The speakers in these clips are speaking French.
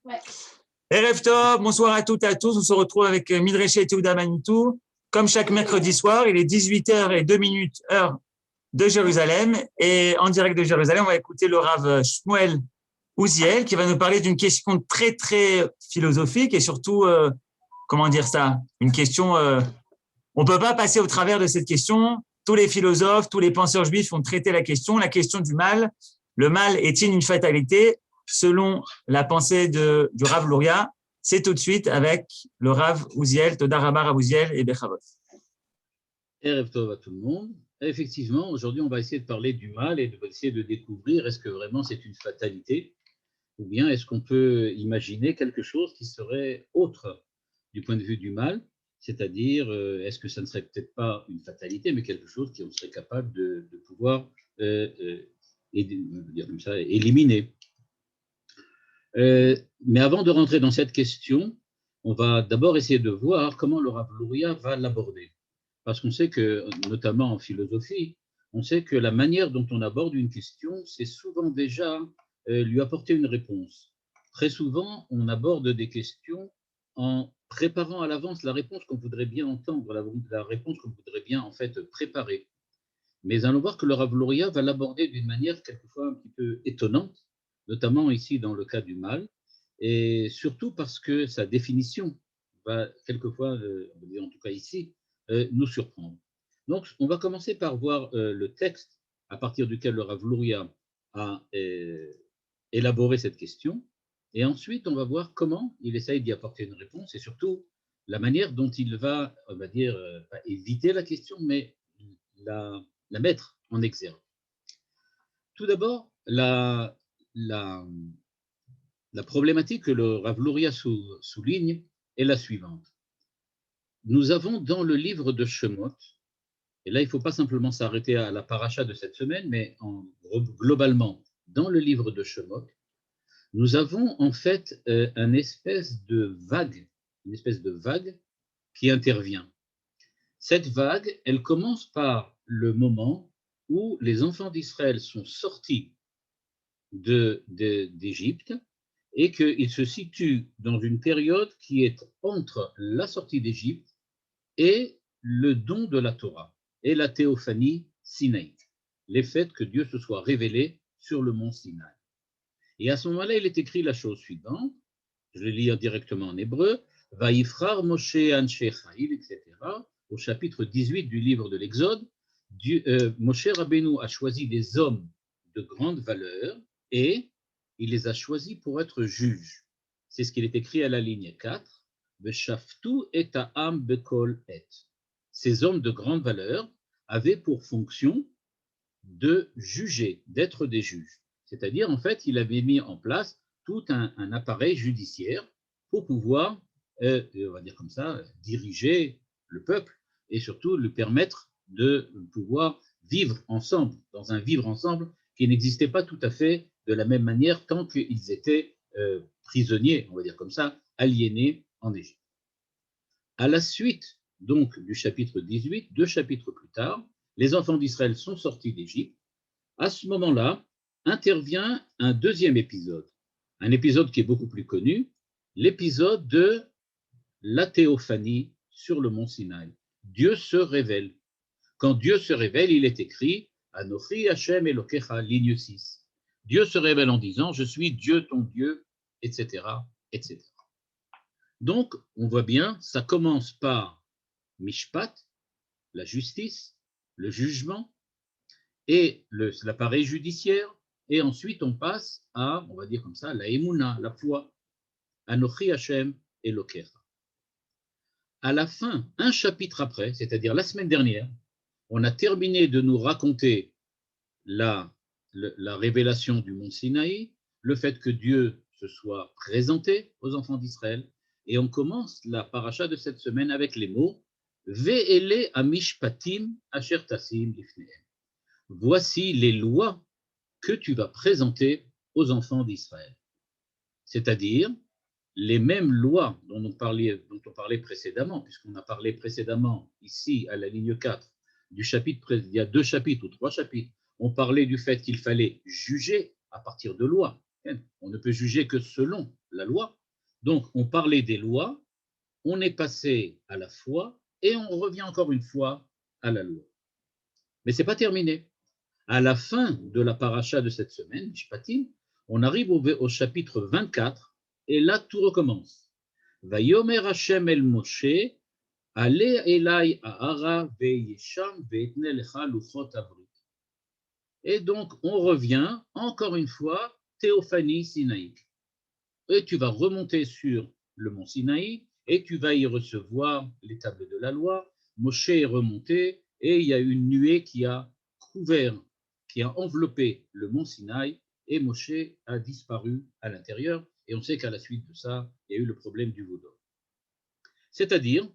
Ouais. Erev Tov, bonsoir à toutes et à tous. On se retrouve avec Midreshe et Yehuda Manitou. Comme chaque mercredi soir, il est 18h02, heure de Jérusalem. Et en direct de Jérusalem, on va écouter le Rav Shmuel Ouziel qui va nous parler d'une question très, très philosophique et surtout, comment dire ça, une question, on peut pas passer au travers de cette question. Tous les philosophes, tous les penseurs juifs ont traité la question du mal. Le mal est-il une fatalité? Selon la pensée du Rav Luria, c'est tout de suite avec le Rav Ouziel, Toda Rabba Rav Ouziel et Bechavot. Erev Tov à tout le monde. Effectivement, aujourd'hui, on va essayer de parler du mal et de essayer de découvrir est-ce que vraiment c'est une fatalité ou bien est-ce qu'on peut imaginer quelque chose qui serait autre du point de vue du mal, c'est-à-dire est-ce que ça ne serait peut-être pas une fatalité, mais quelque chose qu'on serait capable de pouvoir dire comme ça, éliminer. Mais avant de rentrer dans cette question, on va d'abord essayer de voir comment le Rav Luria va l'aborder. Parce qu'on sait que, notamment en philosophie, on sait que la manière dont on aborde une question, c'est souvent déjà lui apporter une réponse. Très souvent, on aborde des questions en préparant à l'avance la réponse qu'on voudrait bien entendre, la réponse qu'on voudrait bien en fait préparer. Mais allons voir que le Rav Luria va l'aborder d'une manière quelquefois un petit peu étonnante, notamment ici dans le cas du mal, et surtout parce que sa définition va quelquefois, en tout cas ici, nous surprendre. Donc, on va commencer par voir le texte à partir duquel le Rav Luria a élaboré cette question, et ensuite on va voir comment il essaye d'y apporter une réponse, et surtout la manière dont il va, on va dire, pas éviter la question, mais la mettre en exergue. Tout d'abord, la problématique que le Rav Luria souligne est la suivante. Nous avons dans le livre de Shemot, et là il ne faut pas simplement s'arrêter à la paracha de cette semaine, mais globalement, dans le livre de Shemot, nous avons en fait une espèce de vague qui intervient. Cette vague, elle commence par le moment où les enfants d'Israël sont sortis d'Égypte et qu'ils se situent dans une période qui est entre la sortie d'Égypte et le don de la Torah et la théophanie sinaïque, les faits que Dieu se soit révélé sur le mont Sinaï. Et à ce moment-là, il est écrit la chose suivante, je vais lire directement en hébreu, Vaïfrar Moshe Anshe Chayil, etc., au chapitre 18 du livre de l'Exode, Moshe Rabbeinu a choisi des hommes de grande valeur et il les a choisis pour être juges. C'est ce qu'il est écrit à la ligne 4, Veshaftu et ha'am bekol et. Ces hommes de grande valeur avaient pour fonction de juger, d'être des juges. C'est-à-dire, en fait, il avait mis en place tout un appareil judiciaire pour pouvoir, on va dire comme ça, diriger le peuple et surtout lui permettre de pouvoir vivre ensemble, dans un vivre ensemble qui n'existait pas tout à fait de la même manière tant qu'ils étaient prisonniers, on va dire comme ça, aliénés en Égypte. À la suite donc du chapitre 18, 2 chapitres plus tard, les enfants d'Israël sont sortis d'Égypte. À ce moment-là, intervient un deuxième épisode, un épisode qui est beaucoup plus connu, l'épisode de la théophanie sur le mont Sinaï. Dieu se révèle. Quand Dieu se révèle, il est écrit Anochi Hashem Elokecha, ligne 6. Dieu se révèle en disant je suis Dieu ton Dieu, etc., etc. Donc, on voit bien, ça commence par Mishpat, la justice, le jugement, et l'appareil judiciaire, et ensuite on passe à, on va dire comme ça, la Emouna, la foi, Anochi Hashem Elokecha. À la fin, un chapitre après, c'est-à-dire la semaine dernière, on a terminé de nous raconter la révélation du mont Sinaï, le fait que Dieu se soit présenté aux enfants d'Israël, et on commence la paracha de cette semaine avec les mots Ve'ele amishpatim asher tasim lifnehem. Voici les lois que tu vas présenter aux enfants d'Israël. C'est-à-dire les mêmes lois dont on parlait précédemment, puisqu'on a parlé précédemment ici à la ligne 4 du chapitre, il y a 2 chapitres ou 3 chapitres, on parlait du fait qu'il fallait juger à partir de lois. On ne peut juger que selon la loi. Donc, on parlait des lois, on est passé à la foi et on revient encore une fois à la loi. Mais ce n'est pas terminé. À la fin de la paracha de cette semaine, Mishpatim, on arrive au chapitre 24 et là, tout recommence. Vayomer Hashem el Moshe, Ale elai ha'ara ve'yesham ve'etne lecha luchot avrit. Et donc, on revient encore une fois, théophanie sinaïque. Et tu vas remonter sur le mont Sinaï et tu vas y recevoir les tables de la loi. Moshe est remonté et il y a une nuée qui a couvert, qui a enveloppé le mont Sinaï et Moshe a disparu à l'intérieur. Et on sait qu'à la suite de ça, il y a eu le problème du veau d'or. C'est-à-dire,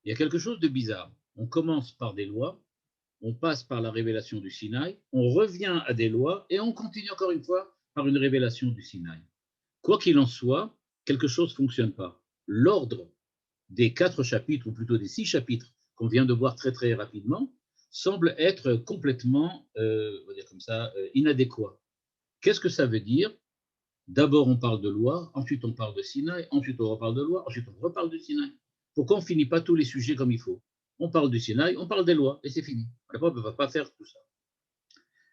il y a quelque chose de bizarre. On commence par des lois, on passe par la révélation du Sinaï, on revient à des lois et on continue encore une fois par une révélation du Sinaï. Quoi qu'il en soit, quelque chose ne fonctionne pas. L'ordre des 4 chapitres, ou plutôt des 6 chapitres qu'on vient de voir très très rapidement, semble être complètement, on va dire comme ça, inadéquat. Qu'est-ce que ça veut dire? D'abord on parle de loi, ensuite on parle de Sinaï, ensuite on reparle de loi, ensuite on reparle de Sinaï. Pourquoi on ne finit pas tous les sujets comme il faut? On parle du Sinaï, on parle des lois, et c'est fini. Le peuple ne va pas faire tout ça.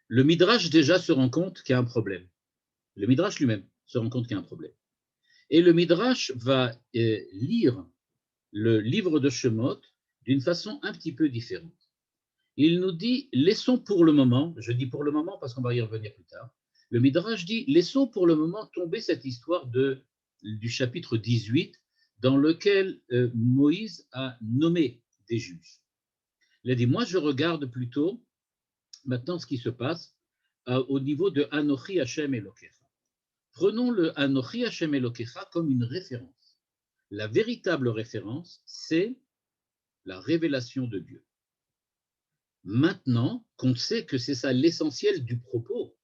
Le Midrash déjà se rend compte qu'il y a un problème. Le Midrash lui-même se rend compte qu'il y a un problème. Et le Midrash va lire le livre de Shemot d'une façon un petit peu différente. Il nous dit, laissons pour le moment, je dis pour le moment parce qu'on va y revenir plus tard, le Midrash dit, laissons pour le moment tomber cette histoire du chapitre 18 dans lequel Moïse a nommé des juges. Il a dit, moi je regarde plutôt maintenant ce qui se passe au niveau de Anochi Hashem Elokecha. Prenons le Anochi Hashem Elokecha comme une référence. La véritable référence, c'est la révélation de Dieu. Maintenant qu'on sait que c'est ça l'essentiel du propos,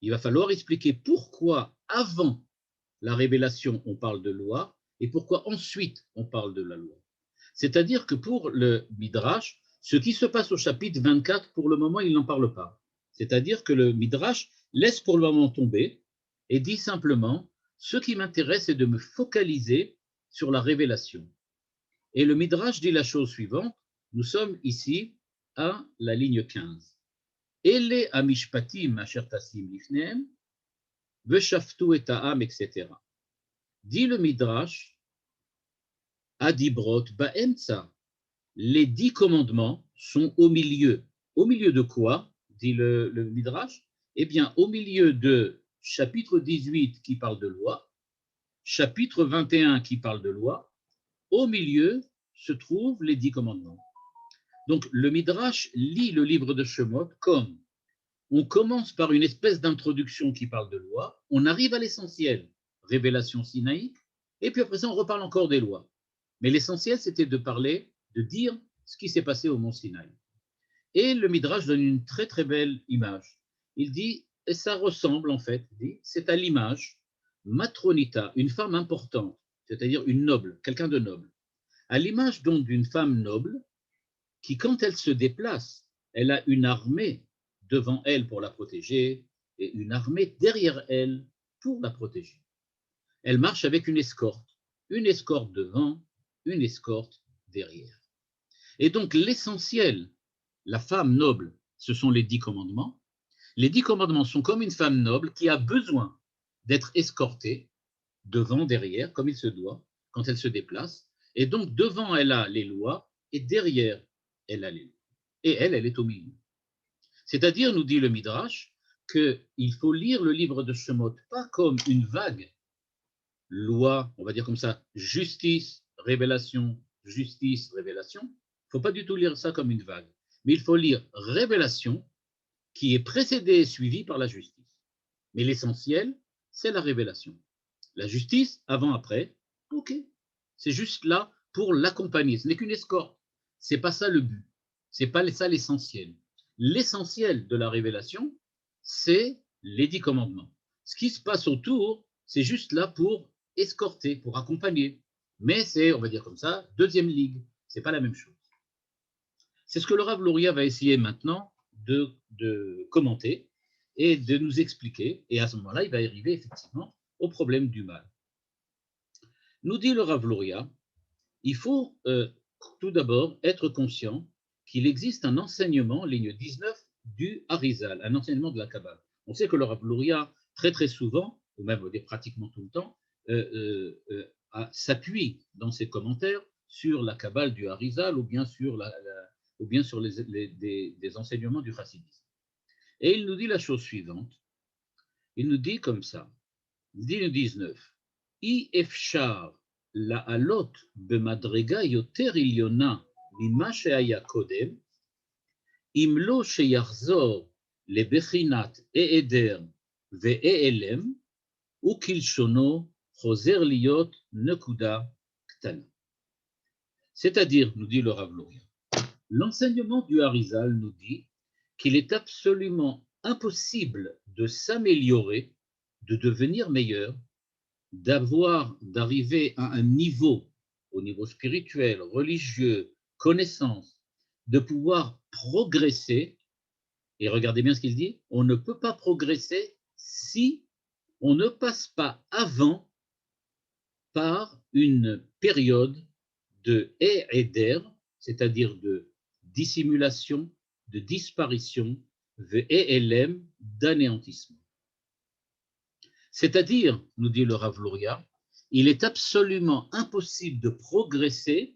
il va falloir expliquer pourquoi avant la révélation on parle de loi et pourquoi ensuite on parle de la loi. C'est-à-dire que pour le Midrash, ce qui se passe au chapitre 24, pour le moment, il n'en parle pas. C'est-à-dire que le Midrash laisse pour le moment tomber et dit simplement, ce qui m'intéresse, c'est de me focaliser sur la révélation. Et le Midrash dit la chose suivante, nous sommes ici à la ligne 15. Ele amishpatim asher tasim lifnehem, veshaftu et ha'am, etc. Dit le Midrash, Adibrot ba'emtsa, les 10 commandements sont au milieu. Au milieu de quoi, dit le Midrash? Eh bien, au milieu de chapitre 18 qui parle de loi, chapitre 21 qui parle de loi, au milieu se trouvent les 10 commandements. Donc, le Midrash lit le livre de Shemot comme on commence par une espèce d'introduction qui parle de loi, on arrive à l'essentiel, révélation sinaïque, et puis après ça, on reparle encore des lois. Mais l'essentiel, c'était de parler, de dire ce qui s'est passé au mont Sinaï. Et le Midrash donne une très très belle image. Il dit, et ça ressemble en fait, c'est à l'image, Matronita, une femme importante, c'est-à-dire une noble, quelqu'un de noble, à l'image donc d'une femme noble qui, quand elle se déplace, elle a une armée devant elle pour la protéger et une armée derrière elle pour la protéger. Elle marche avec une escorte devant, une escorte derrière. Et donc l'essentiel, la femme noble, ce sont les 10 commandements. Les 10 commandements sont comme une femme noble qui a besoin d'être escortée devant, derrière, comme il se doit, quand elle se déplace. Et donc devant, elle a les lois et derrière, elle a les lois. Et elle est au milieu. C'est-à-dire, nous dit le Midrash, qu'il faut lire le livre de Shemot pas comme une vague loi, on va dire comme ça, justice, révélation, justice, révélation. Il ne faut pas du tout lire ça comme une vague, mais il faut lire révélation qui est précédée et suivie par la justice. Mais l'essentiel, c'est la révélation. La justice, avant, après, ok, c'est juste là pour l'accompagner. Ce n'est qu'une escorte. Ce n'est pas ça le but. Ce n'est pas ça l'essentiel. L'essentiel de la révélation, c'est les 10 commandements. Ce qui se passe autour, c'est juste là pour escorter, pour accompagner. Mais c'est, on va dire comme ça, deuxième ligue. Ce n'est pas la même chose. C'est ce que le Rav Luria va essayer maintenant de commenter et de nous expliquer. Et à ce moment-là, il va arriver effectivement au problème du mal. Nous dit le Rav Luria, il faut tout d'abord être conscient qu'il existe un enseignement, ligne 19, du Harizal, un enseignement de la Kabbale. On sait que le Rav Luria, très très souvent, ou même pratiquement tout le temps, s'appuie dans ses commentaires sur la Kabbale du Harizal ou bien sur, des enseignements du chassidisme. Et il nous dit la chose suivante, il nous dit comme ça, ligne 19, I efshar la'alot bemadrega yoter ilyona mima she'aya kodem, im lo sheyachzor lebechinat e'eder ve'e'elem, ukilshono choser liot nekuda ktana. C'est-à-dire, nous dit le Rav Luria, l'enseignement du Harizal nous dit qu'il est absolument impossible de s'améliorer, de devenir meilleur, d'arriver à un niveau, au niveau spirituel, religieux, connaissance, de pouvoir progresser. Et regardez bien ce qu'il dit, on ne peut pas progresser si on ne passe pas avant par une période de éder, c'est-à-dire de dissimulation, de disparition, ve'elem, d'anéantissement. C'est-à-dire, nous dit le Rav Luria, il est absolument impossible de progresser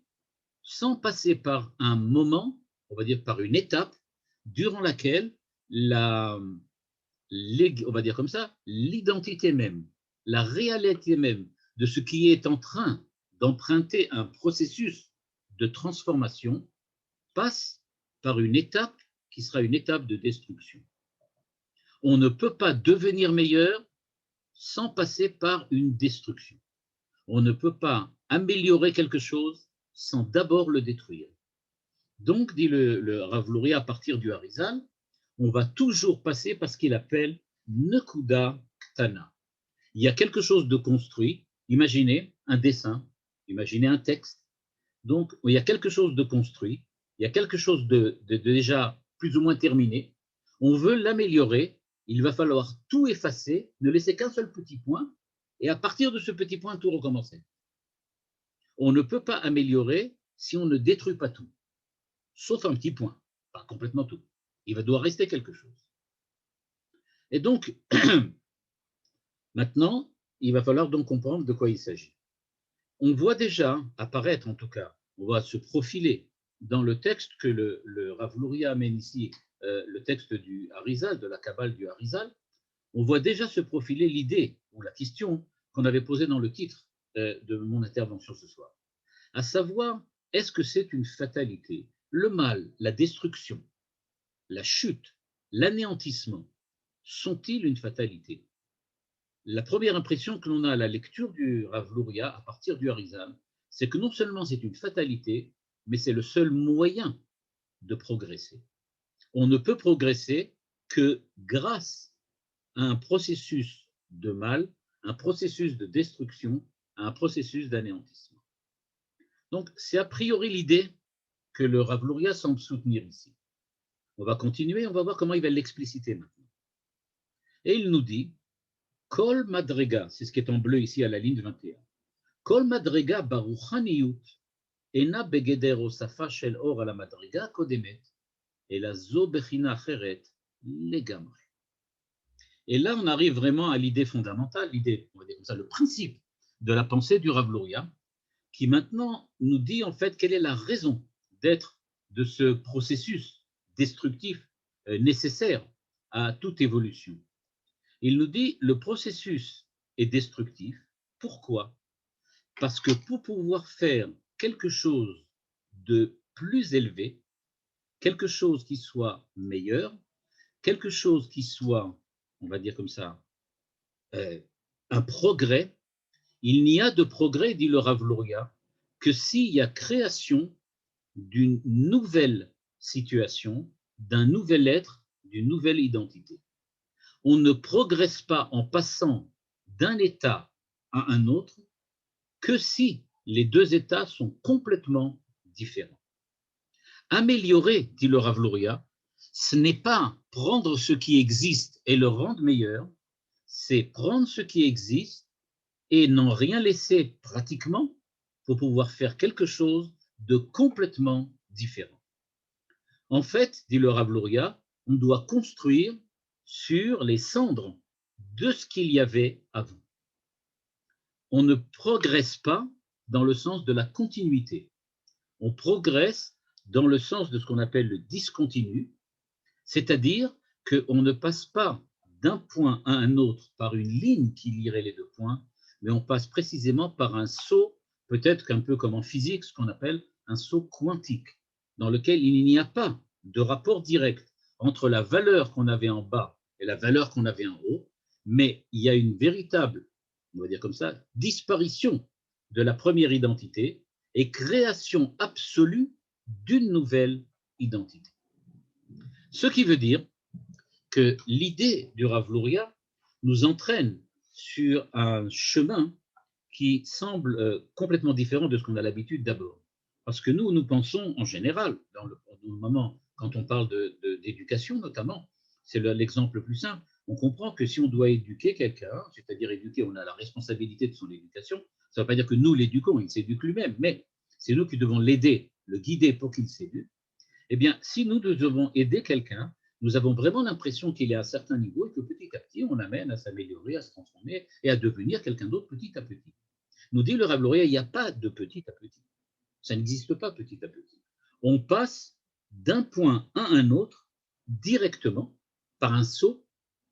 sans passer par un moment, on va dire par une étape, durant laquelle on va dire comme ça, l'identité même, la réalité même de ce qui est en train d'emprunter un processus de transformation passe par une étape qui sera une étape de destruction. On ne peut pas devenir meilleur sans passer par une destruction. On ne peut pas améliorer quelque chose sans d'abord le détruire. Donc, dit le Rav Luria, à partir du Harizal, on va toujours passer par ce qu'il appelle Nekuda Ktana. Il y a quelque chose de construit, imaginez un dessin, imaginez un texte, donc il y a quelque chose de construit, il y a quelque chose de déjà plus ou moins terminé, on veut l'améliorer, il va falloir tout effacer, ne laisser qu'un seul petit point, et à partir de ce petit point, tout recommencer. On ne peut pas améliorer si on ne détruit pas tout, sauf un petit point, pas complètement tout. Il doit rester quelque chose. Et donc, maintenant, il va falloir donc comprendre de quoi il s'agit. On voit déjà apparaître, en tout cas, on va se profiler dans le texte que le Rav Luria amène ici, le texte du Harizal, de la Kabbale du Harizal, on voit déjà se profiler l'idée ou la question qu'on avait posée dans le titre de mon intervention ce soir, à savoir, est-ce que c'est une fatalité? Le mal, la destruction, la chute, l'anéantissement, sont-ils une fatalité? La première impression que l'on a à la lecture du Rav Luria à partir du Harizal, c'est que non seulement c'est une fatalité, mais c'est le seul moyen de progresser. On ne peut progresser que grâce à un processus de mal, un processus de destruction, un processus d'anéantissement. Donc, c'est a priori l'idée que le Rav Luria semble soutenir ici. On va continuer, on va voir comment il va l'expliciter maintenant. Et il nous dit, Kol Madrega, c'est ce qui est en bleu ici à la ligne 21. Kol Madrega baruchaniyut ena begeder osafa shel or ala madrega kodemet ela zo bechina acheret legamre. Et là, on arrive vraiment à l'idée fondamentale, l'idée, on va dire comme ça, le principe de la pensée du Rav Luria, qui maintenant nous dit en fait quelle est la raison d'être de ce processus destructif nécessaire à toute évolution. Il nous dit le processus est destructif. Pourquoi? Parce que pour pouvoir faire quelque chose de plus élevé, quelque chose qui soit meilleur, quelque chose qui soit, on va dire comme ça, un progrès, il n'y a de progrès, dit le Rav Luria, que s'il y a création d'une nouvelle situation, d'un nouvel être, d'une nouvelle identité. On ne progresse pas en passant d'un état à un autre que si les deux états sont complètement différents. Améliorer, dit le Rav Luria, ce n'est pas prendre ce qui existe et le rendre meilleur, c'est prendre ce qui existe et n'en rien laisser pratiquement pour pouvoir faire quelque chose de complètement différent. En fait, dit le Rav Luria, on doit construire sur les cendres de ce qu'il y avait avant. On ne progresse pas dans le sens de la continuité. On progresse dans le sens de ce qu'on appelle le discontinu, c'est-à-dire qu'on ne passe pas d'un point à un autre par une ligne qui lierait les deux points, mais on passe précisément par un saut, peut-être qu'un peu comme en physique, ce qu'on appelle un saut quantique, dans lequel il n'y a pas de rapport direct entre la valeur qu'on avait en bas et la valeur qu'on avait en haut, mais il y a une véritable, on va dire comme ça, disparition de la première identité et création absolue d'une nouvelle identité. Ce qui veut dire que l'idée du Rav Luria nous entraîne sur un chemin qui semble complètement différent de ce qu'on a l'habitude d'abord. Parce que nous pensons en général, dans le moment, quand on parle d'éducation notamment, c'est l'exemple le plus simple, on comprend que si on doit éduquer quelqu'un, c'est-à-dire éduquer, on a la responsabilité de son éducation, ça ne veut pas dire que nous l'éduquons, il s'éduque lui-même, mais c'est nous qui devons l'aider, le guider pour qu'il s'éduque. Eh bien, si nous devons aider quelqu'un, nous avons vraiment l'impression qu'il est à un certain niveau et que petit à petit, on l'amène à s'améliorer, à se transformer et à devenir quelqu'un d'autre petit à petit. Nous dit le Rav Luria, il n'y a pas de petit à petit. Ça n'existe pas petit à petit. On passe d'un point à un autre directement par un saut,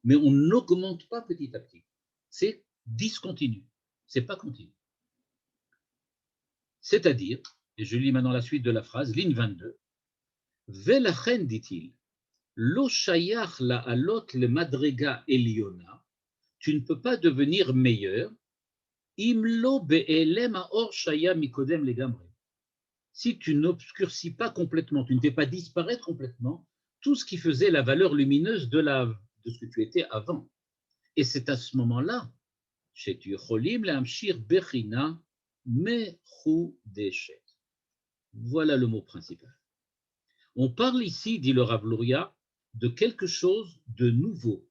mais on n'augmente pas petit à petit. C'est discontinu, c'est pas continu. C'est-à-dire, et je lis maintenant la suite de la phrase, ligne 22, Velachen, dit-il, Lo shayach la alot le madrega eliona, tu ne peux pas devenir meilleur, imlo be'elem aor shaya mikodem legamre. Si tu n'obscurcis pas complètement, tu ne fais pas disparaître complètement tout ce qui faisait la valeur lumineuse de ce que tu étais avant. Et c'est à ce moment-là, voilà le mot principal. On parle ici, dit le Rav Luria, de quelque chose de nouveau.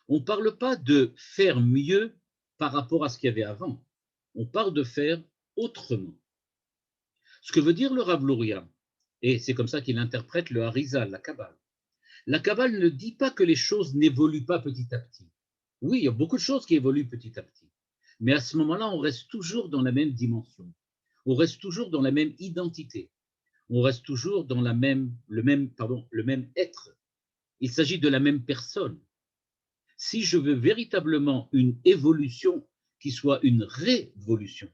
On ne parle pas de faire mieux par rapport à ce qu'il y avait avant. On parle de faire autrement. Ce que veut dire le Rav Luria, et c'est comme ça qu'il interprète le Harizal, la Kabbale. La Kabbale ne dit pas que les choses n'évoluent pas petit à petit. Oui, il y a beaucoup de choses qui évoluent petit à petit. Mais à ce moment-là, on reste toujours dans la même dimension. On reste toujours dans la même identité. On reste toujours dans le même être. Il s'agit de la même personne. Si je veux véritablement une évolution qui soit une révolution,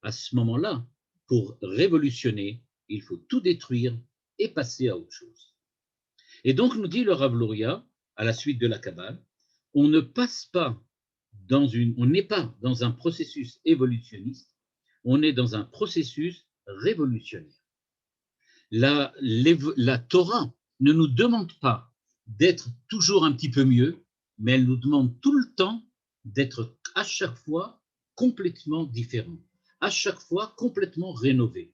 à ce moment-là, pour révolutionner, il faut tout détruire et passer à autre chose. Et donc, nous dit le Rav Luria, à la suite de la Kabbale, on n'est pas dans un processus évolutionniste, on est dans un processus révolutionnaire. La Torah ne nous demande pas d'être toujours un petit peu mieux, mais elle nous demande tout le temps d'être à chaque fois complètement différent, à chaque fois complètement rénové.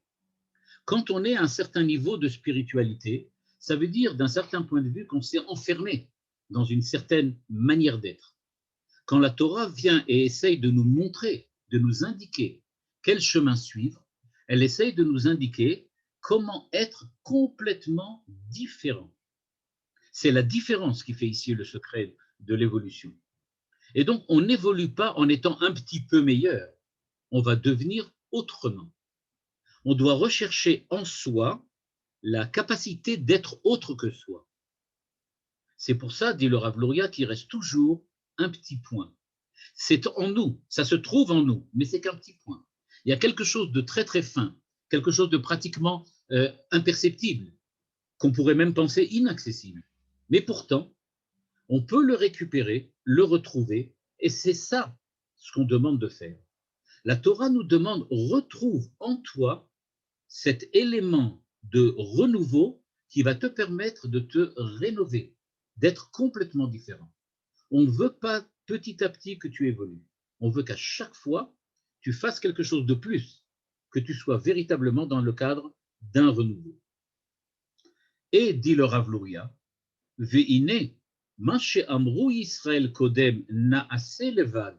Quand on est à un certain niveau de spiritualité, ça veut dire d'un certain point de vue qu'on s'est enfermé dans une certaine manière d'être. Quand la Torah vient et essaye de nous montrer, de nous indiquer quel chemin suivre, elle essaye de nous indiquer comment être complètement différent. C'est la différence qui fait ici le secret de l'évolution. Et donc, on n'évolue pas en étant un petit peu meilleur, on va devenir autrement. On doit rechercher en soi la capacité d'être autre que soi. C'est pour ça, dit le Rav Luria, qu'il reste toujours un petit point. C'est en nous, ça se trouve en nous, mais c'est qu'un petit point. Il y a quelque chose de très très fin, quelque chose de pratiquement imperceptible, qu'on pourrait même penser inaccessible. Mais pourtant, on peut le récupérer, le retrouver, et c'est ça ce qu'on demande de faire. La Torah nous demande, retrouve en toi cet élément de renouveau qui va te permettre de te rénover, d'être complètement différent. On ne veut pas petit à petit que tu évolues. On veut qu'à chaque fois, tu fasses quelque chose de plus, que tu sois véritablement dans le cadre d'un renouveau. Et, dit le Rav Luria, Ve'ine, ma she'amru Yisrael kodem na'aseh levad,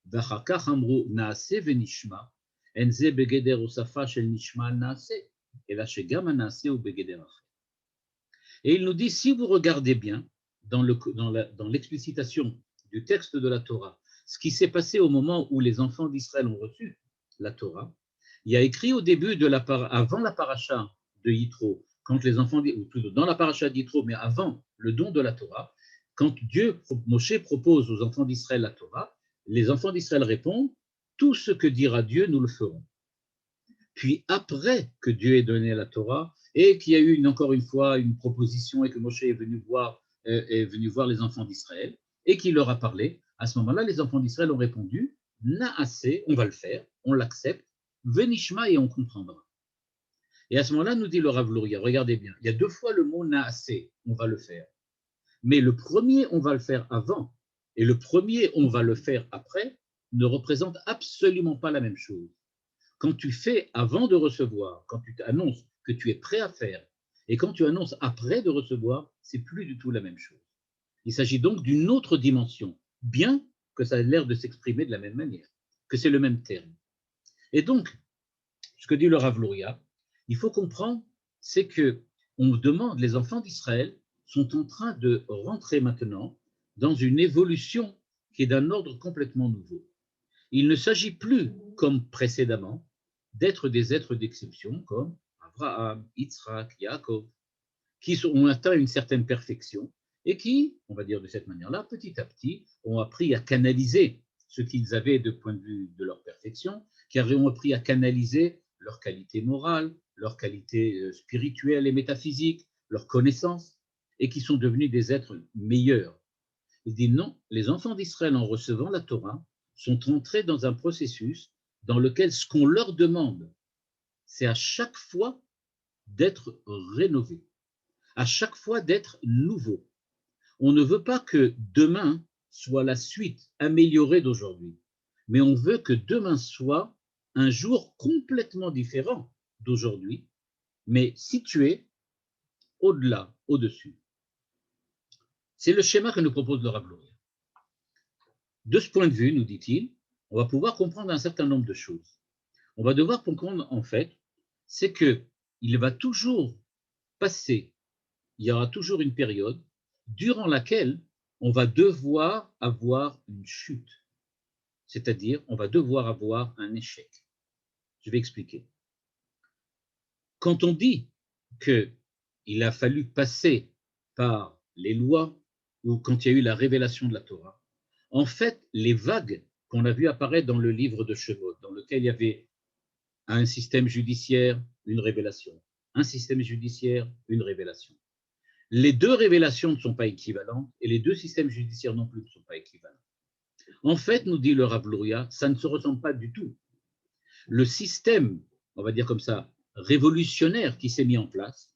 ואחר כך אמרו נעשה ונשמע, אין זה בגדר הוספה של נשמע על נעשה, אלא שגם הנעשה הוא בגדר אחר. Et il nous dit, si vous regardez bien dans l'explicitation du texte de la Torah, ce qui s'est passé au moment où les enfants d'Israël ont reçu la Torah, il y a écrit au début, avant la paracha de Yitro, quand les enfants, ou plutôt dans la paracha d'Yitro, mais avant le don de la Torah, quand Moshe propose aux enfants d'Israël la Torah, les enfants d'Israël répondent, tout ce que dira Dieu, nous le ferons. Puis après que Dieu ait donné la Torah, et qu'il y a eu encore une fois une proposition et que Moshe est venu voir les enfants d'Israël et qu'il leur a parlé, à ce moment-là, les enfants d'Israël ont répondu, Naaseh, on va le faire, on l'accepte, Venishma et on comprendra. Et à ce moment-là, nous dit le Rav Luria, regardez bien, il y a 2 fois le mot Naaseh, on va le faire. Mais le premier, on va le faire avant, et le premier, on va le faire après, ne représente absolument pas la même chose. Quand tu fais avant de recevoir, quand tu annonces que tu es prêt à faire, et quand tu annonces après de recevoir, c'est plus du tout la même chose. Il s'agit donc d'une autre dimension, bien que ça ait l'air de s'exprimer de la même manière, que c'est le même terme. Et donc, ce que dit le Rav Luria, il faut comprendre, c'est que on demande, les enfants d'Israël sont en train de rentrer maintenant dans une évolution qui est d'un ordre complètement nouveau. Il ne s'agit plus, comme précédemment, d'être des êtres d'exception comme Abraham, Yitzhak, Yaakov, qui ont atteint une certaine perfection et qui, on va dire de cette manière-là, petit à petit, ont appris à canaliser ce qu'ils avaient de point de vue de leur perfection, qui ont appris à canaliser leur qualité morale, leur qualité spirituelle et métaphysique, leur connaissance, et qui sont devenus des êtres meilleurs. Il dit non, les enfants d'Israël, en recevant la Torah, sont entrés dans un processus dans lequel ce qu'on leur demande, c'est à chaque fois d'être rénové, à chaque fois d'être nouveau. On ne veut pas que demain soit la suite améliorée d'aujourd'hui, mais on veut que demain soit un jour complètement différent d'aujourd'hui, mais situé au-delà, au-dessus. C'est le schéma que nous propose le Rav Luria. De ce point de vue, nous dit-il, on va pouvoir comprendre un certain nombre de choses. On va devoir comprendre, en fait, c'est qu'il va toujours passer, il y aura toujours une période durant laquelle on va devoir avoir une chute, c'est-à-dire on va devoir avoir un échec. Je vais expliquer. Quand on dit qu'il a fallu passer par les lois ou quand il y a eu la révélation de la Torah, en fait, les vagues qu'on a vues apparaître dans le livre de Shemot, dans lequel il y avait un système judiciaire, une révélation, un système judiciaire, une révélation. Les 2 révélations ne sont pas équivalentes et les 2 systèmes judiciaires non plus ne sont pas équivalents. En fait, nous dit le Rav Luria, ça ne se ressemble pas du tout. Le système, on va dire comme ça, révolutionnaire qui s'est mis en place,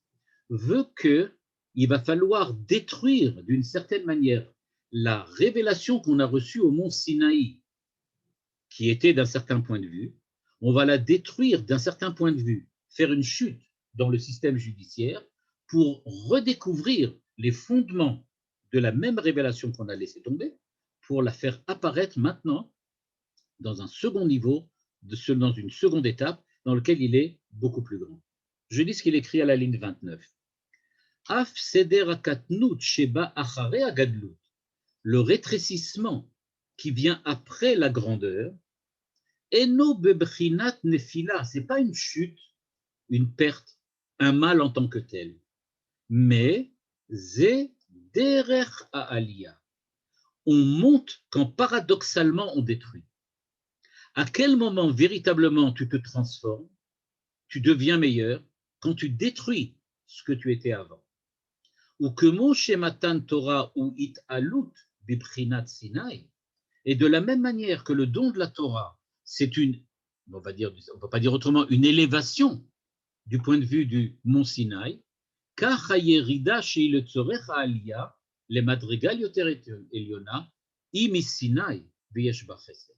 veut qu'il va falloir détruire d'une certaine manière la révélation qu'on a reçue au mont Sinaï, qui était d'un certain point de vue, on va la détruire d'un certain point de vue, faire une chute dans le système judiciaire pour redécouvrir les fondements de la même révélation qu'on a laissé tomber, pour la faire apparaître maintenant dans un second niveau, dans une seconde étape, dans lequel il est beaucoup plus grand. Je lis ce qu'il écrit à la ligne 29. Af seder akatnut sheba achare agadlut, le rétrécissement qui vient après la grandeur, eno bebrinat nefila, c'est pas une chute, une perte, un mal en tant que tel, mais ze derech ha'aliyah. On monte quand paradoxalement on détruit. À quel moment véritablement tu te transformes, tu deviens meilleur, quand tu détruis ce que tu étais avant. Ou que Moshe Matan Torah ou It Alut Bibrinat Sinai, et de la même manière que le don de la Torah, c'est on va pas dire autrement, une élévation du point de vue du mont Sinaï, car Hayerida Shei le Tzorech Ha'aliyah, le Madrigal Yoter Eliona, Imi Sinai V'yesh Ba Chesed.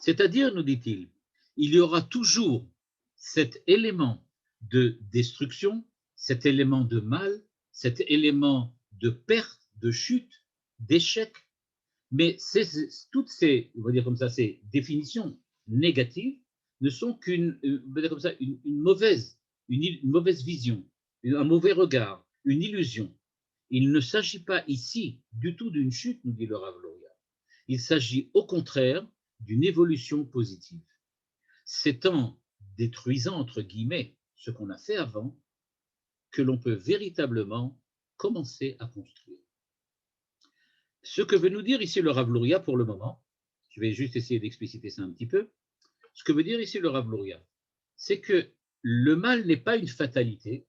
C'est-à-dire, nous dit-il, il y aura toujours cet élément de destruction, cet élément de mal, cet élément de perte, de chute, d'échec, Mais toutes ces, on va dire comme ça, ces définitions négatives ne sont qu'une, on va dire comme ça, une mauvaise vision, un mauvais regard, une illusion. Il ne s'agit pas ici du tout d'une chute, nous dit le Rav Luria. Il s'agit au contraire d'une évolution positive. C'est en détruisant, entre guillemets, ce qu'on a fait avant, que l'on peut véritablement commencer à construire. Ce que veut nous dire ici le Rav Luria pour le moment, je vais juste essayer d'expliciter ça un petit peu, ce que veut dire ici le Rav Luria, c'est que le mal n'est pas une fatalité,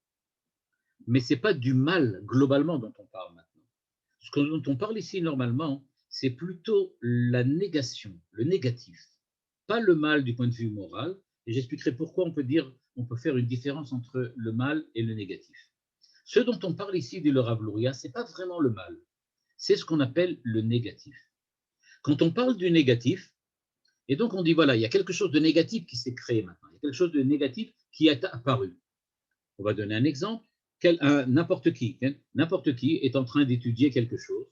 mais ce n'est pas du mal globalement dont on parle maintenant. Ce dont on parle ici normalement, c'est plutôt la négation, le négatif, pas le mal du point de vue moral, et j'expliquerai pourquoi on peut faire une différence entre le mal et le négatif. Ce dont on parle ici, dit le Rav Luria, ce n'est pas vraiment le mal, c'est ce qu'on appelle le négatif. Quand on parle du négatif, et donc on dit voilà, il y a quelque chose de négatif qui s'est créé maintenant, il y a quelque chose de négatif qui est apparu. On va donner un exemple. N'importe qui est en train d'étudier quelque chose,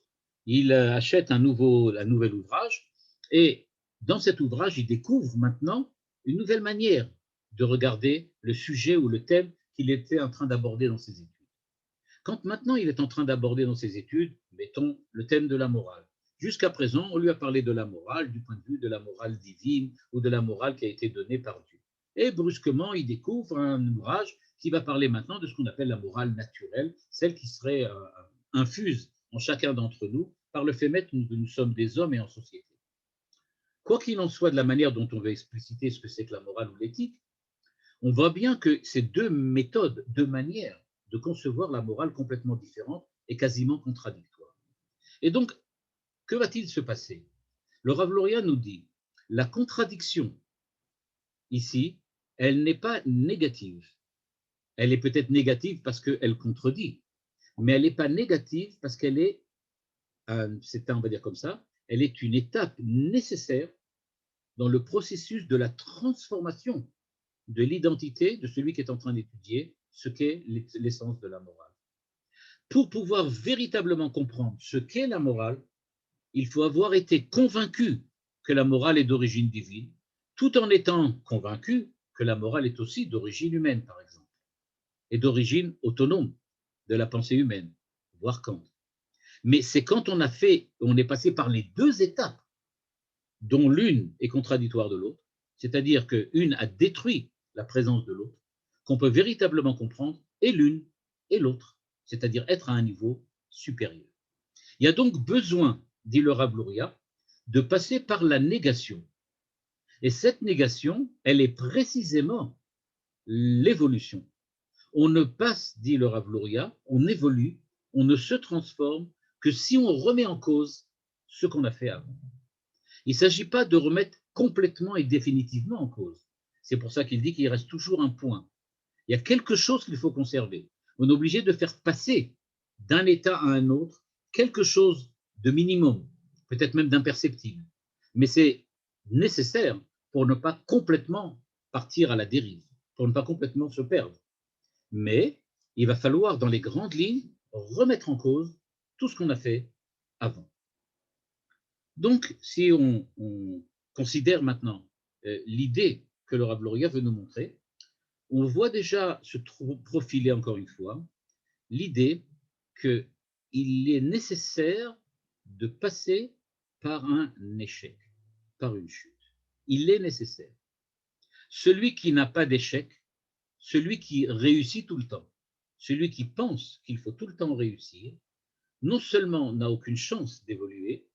il achète un nouvel ouvrage, et dans cet ouvrage, il découvre maintenant une nouvelle manière de regarder le sujet ou le thème qu'il était en train d'aborder dans ses études. Quand maintenant il est en train d'aborder dans ses études, mettons, le thème de la morale. Jusqu'à présent, on lui a parlé de la morale du point de vue de la morale divine ou de la morale qui a été donnée par Dieu. Et brusquement, il découvre un ouvrage qui va parler maintenant de ce qu'on appelle la morale naturelle, celle qui serait infuse en chacun d'entre nous par le fait même que nous sommes des hommes et en société. Quoi qu'il en soit de la manière dont on veut expliciter ce que c'est que la morale ou l'éthique, on voit bien que ces deux méthodes, deux manières de concevoir la morale complètement différentes et quasiment contradictoires. Et donc, que va-t-il se passer? Le Rav Luria nous dit, la contradiction ici, elle n'est pas négative. Elle est peut-être négative parce qu'elle contredit, mais elle n'est pas négative parce qu'elle est, on va dire comme ça, elle est une étape nécessaire dans le processus de la transformation de l'identité de celui qui est en train d'étudier ce qu'est l'essence de la morale. Pour pouvoir véritablement comprendre ce qu'est la morale, il faut avoir été convaincu que la morale est d'origine divine, tout en étant convaincu que la morale est aussi d'origine humaine, par exemple, et d'origine autonome de la pensée humaine, voire Kant. Mais c'est quand on est passé par les deux étapes, dont l'une est contradictoire de l'autre, c'est-à-dire qu'une a détruit la présence de l'autre, qu'on peut véritablement comprendre et l'une et l'autre, c'est-à-dire être à un niveau supérieur. Il y a donc besoin, dit le Rav Luria, de passer par la négation. Et cette négation, elle est précisément l'évolution. On ne passe, dit le Rav Luria, on évolue, on ne se transforme que si on remet en cause ce qu'on a fait avant. Il ne s'agit pas de remettre complètement et définitivement en cause. C'est pour ça qu'il dit qu'il reste toujours un point. Il y a quelque chose qu'il faut conserver. On est obligé de faire passer d'un état à un autre quelque chose de minimum, peut-être même d'imperceptible. Mais c'est nécessaire pour ne pas complètement partir à la dérive, pour ne pas complètement se perdre. Mais il va falloir, dans les grandes lignes, remettre en cause tout ce qu'on a fait avant. Donc, si on considère maintenant l'idée que le Rav Luria veut nous montrer, on voit déjà se profiler encore une fois l'idée qu'il est nécessaire de passer par un échec, par une chute. Il est nécessaire. Celui qui n'a pas d'échec, celui qui réussit tout le temps, celui qui pense qu'il faut tout le temps réussir, non seulement n'a aucune chance d'évoluer,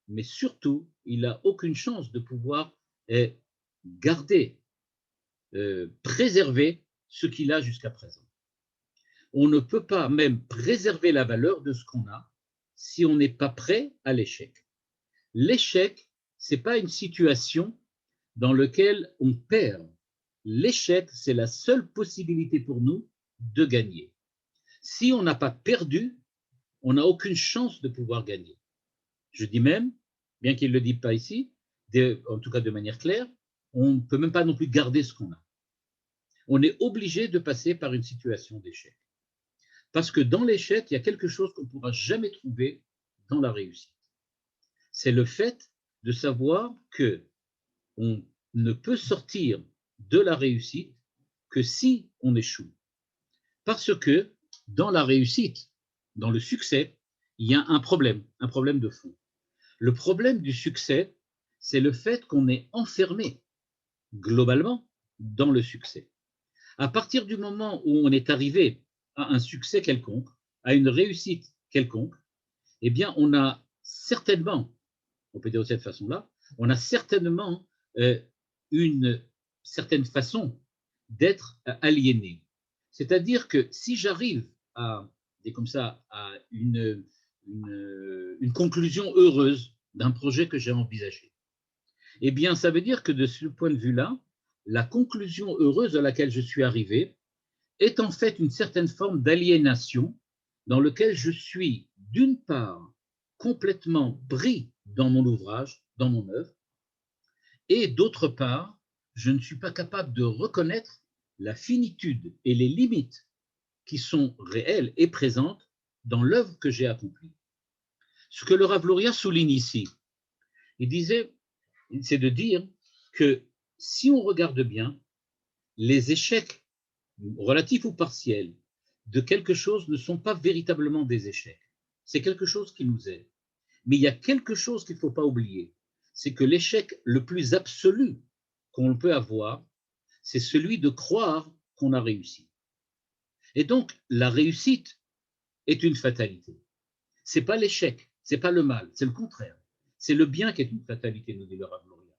mais surtout, il n'a aucune chance de pouvoir garder, préserver ce qu'il a jusqu'à présent. On ne peut pas même préserver la valeur de ce qu'on a si on n'est pas prêt à l'échec. L'échec, ce n'est pas une situation dans laquelle on perd. L'échec, c'est la seule possibilité pour nous de gagner. Si on n'a pas perdu, on n'a aucune chance de pouvoir gagner. Je dis même, bien qu'il ne le dise pas ici, en tout cas de manière claire, on ne peut même pas non plus garder ce qu'on a. On est obligé de passer par une situation d'échec. Parce que dans l'échec, il y a quelque chose qu'on ne pourra jamais trouver dans la réussite. c'est le fait de savoir que on ne peut sortir de la réussite que si on échoue. Parce que dans la réussite, dans le succès, il y a un problème de fond. Le problème du succès, c'est le fait qu'on est enfermé globalement dans le succès. À partir du moment où on est arrivé à un succès quelconque, à une réussite quelconque, eh bien, on a certainement, on peut dire de cette façon-là, on a certainement une certaine façon d'être aliéné. C'est-à-dire que si j'arrive à, comme ça, à une conclusion heureuse d'un projet que j'ai envisagé, eh bien, ça veut dire que de ce point de vue-là, la conclusion heureuse à laquelle je suis arrivé est en fait une certaine forme d'aliénation dans lequel je suis, d'une part, complètement pris dans mon ouvrage, dans mon œuvre, et d'autre part, je ne suis pas capable de reconnaître la finitude et les limites qui sont réelles et présentes dans l'œuvre que j'ai accomplie. Ce que le Rav Luria souligne ici, il disait, c'est de dire que si on regarde bien, les échecs relatifs ou partiels de quelque chose ne sont pas véritablement des échecs. C'est quelque chose qui nous aide. Mais il y a quelque chose qu'il ne faut pas oublier, c'est que l'échec le plus absolu qu'on peut avoir, c'est celui de croire qu'on a réussi. Et donc, la réussite est une fatalité. Ce n'est pas l'échec, ce n'est pas le mal, c'est le contraire. C'est le bien qui est une fatalité, nous dit le Rav Luria.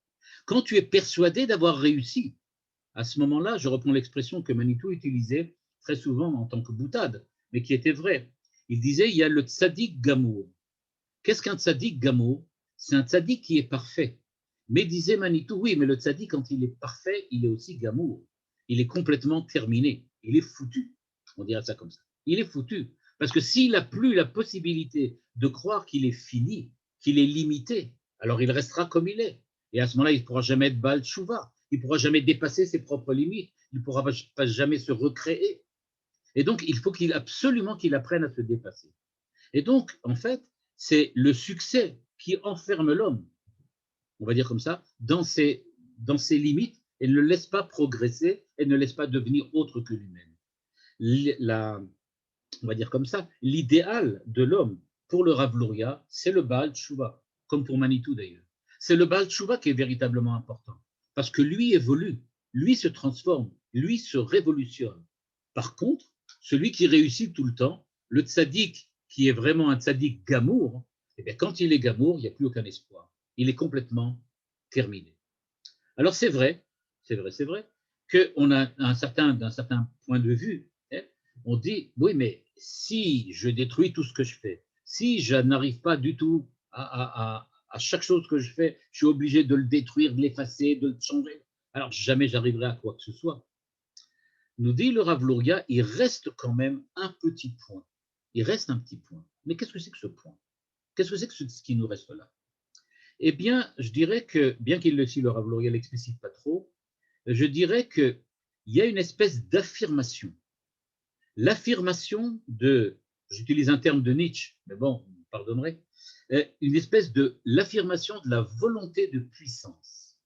Quand tu es persuadé d'avoir réussi, à ce moment-là, je reprends l'expression que Manitou utilisait très souvent en tant que boutade, mais qui était vraie. Il disait, il y a le tzaddik gamour. Qu'est-ce qu'un tzaddik gamour? C'est un tzaddik qui est parfait. Mais disait Manitou, oui, mais le tzaddik, quand il est parfait, il est aussi gamour. Il est complètement terminé. Il est foutu. On dirait ça comme ça. Il est foutu. Parce que s'il n'a plus la possibilité de croire qu'il est fini, qu'il est limité, alors il restera comme il est. Et à ce moment-là, il ne pourra jamais être Baal Tshuva. Il ne pourra jamais dépasser ses propres limites. Il ne pourra pas jamais se recréer. Et donc, il faut absolument qu'il apprenne à se dépasser. Et donc, en fait, c'est le succès qui enferme l'homme, on va dire comme ça, dans ses limites et ne le laisse pas progresser et ne laisse pas devenir autre que lui-même. On va dire comme ça, l'idéal de l'homme pour le Rav Luria, c'est le Baal Tshuva, comme pour Manitou d'ailleurs. C'est le Baal Tshuva qui est véritablement important, parce que lui évolue, lui se transforme, lui se révolutionne. Par contre, celui qui réussit tout le temps, le tzaddik qui est vraiment un tzaddik gamour, eh bien, quand il est gamour, il n'y a plus aucun espoir. Il est complètement terminé. Alors c'est vrai qu'on a d'un certain point de vue, on dit, oui, mais si je détruis tout ce que je fais, si je n'arrive pas du tout à chaque chose que je fais, je suis obligé de le détruire, de l'effacer, de le changer, alors jamais j'arriverai à quoi que ce soit. Nous dit le Rav Luria, il reste quand même un petit point. Il reste un petit point. Mais qu'est-ce que c'est que ce point? Qu'est-ce que c'est que ce qui nous reste là? Eh bien, je dirais que, bien qu'il le Rav Luria l'explicite pas trop, je dirais qu'il y a une espèce d'affirmation. L'affirmation de, j'utilise un terme de Nietzsche, mais bon, vous me pardonnerez, une espèce de l'affirmation de la volonté de puissance.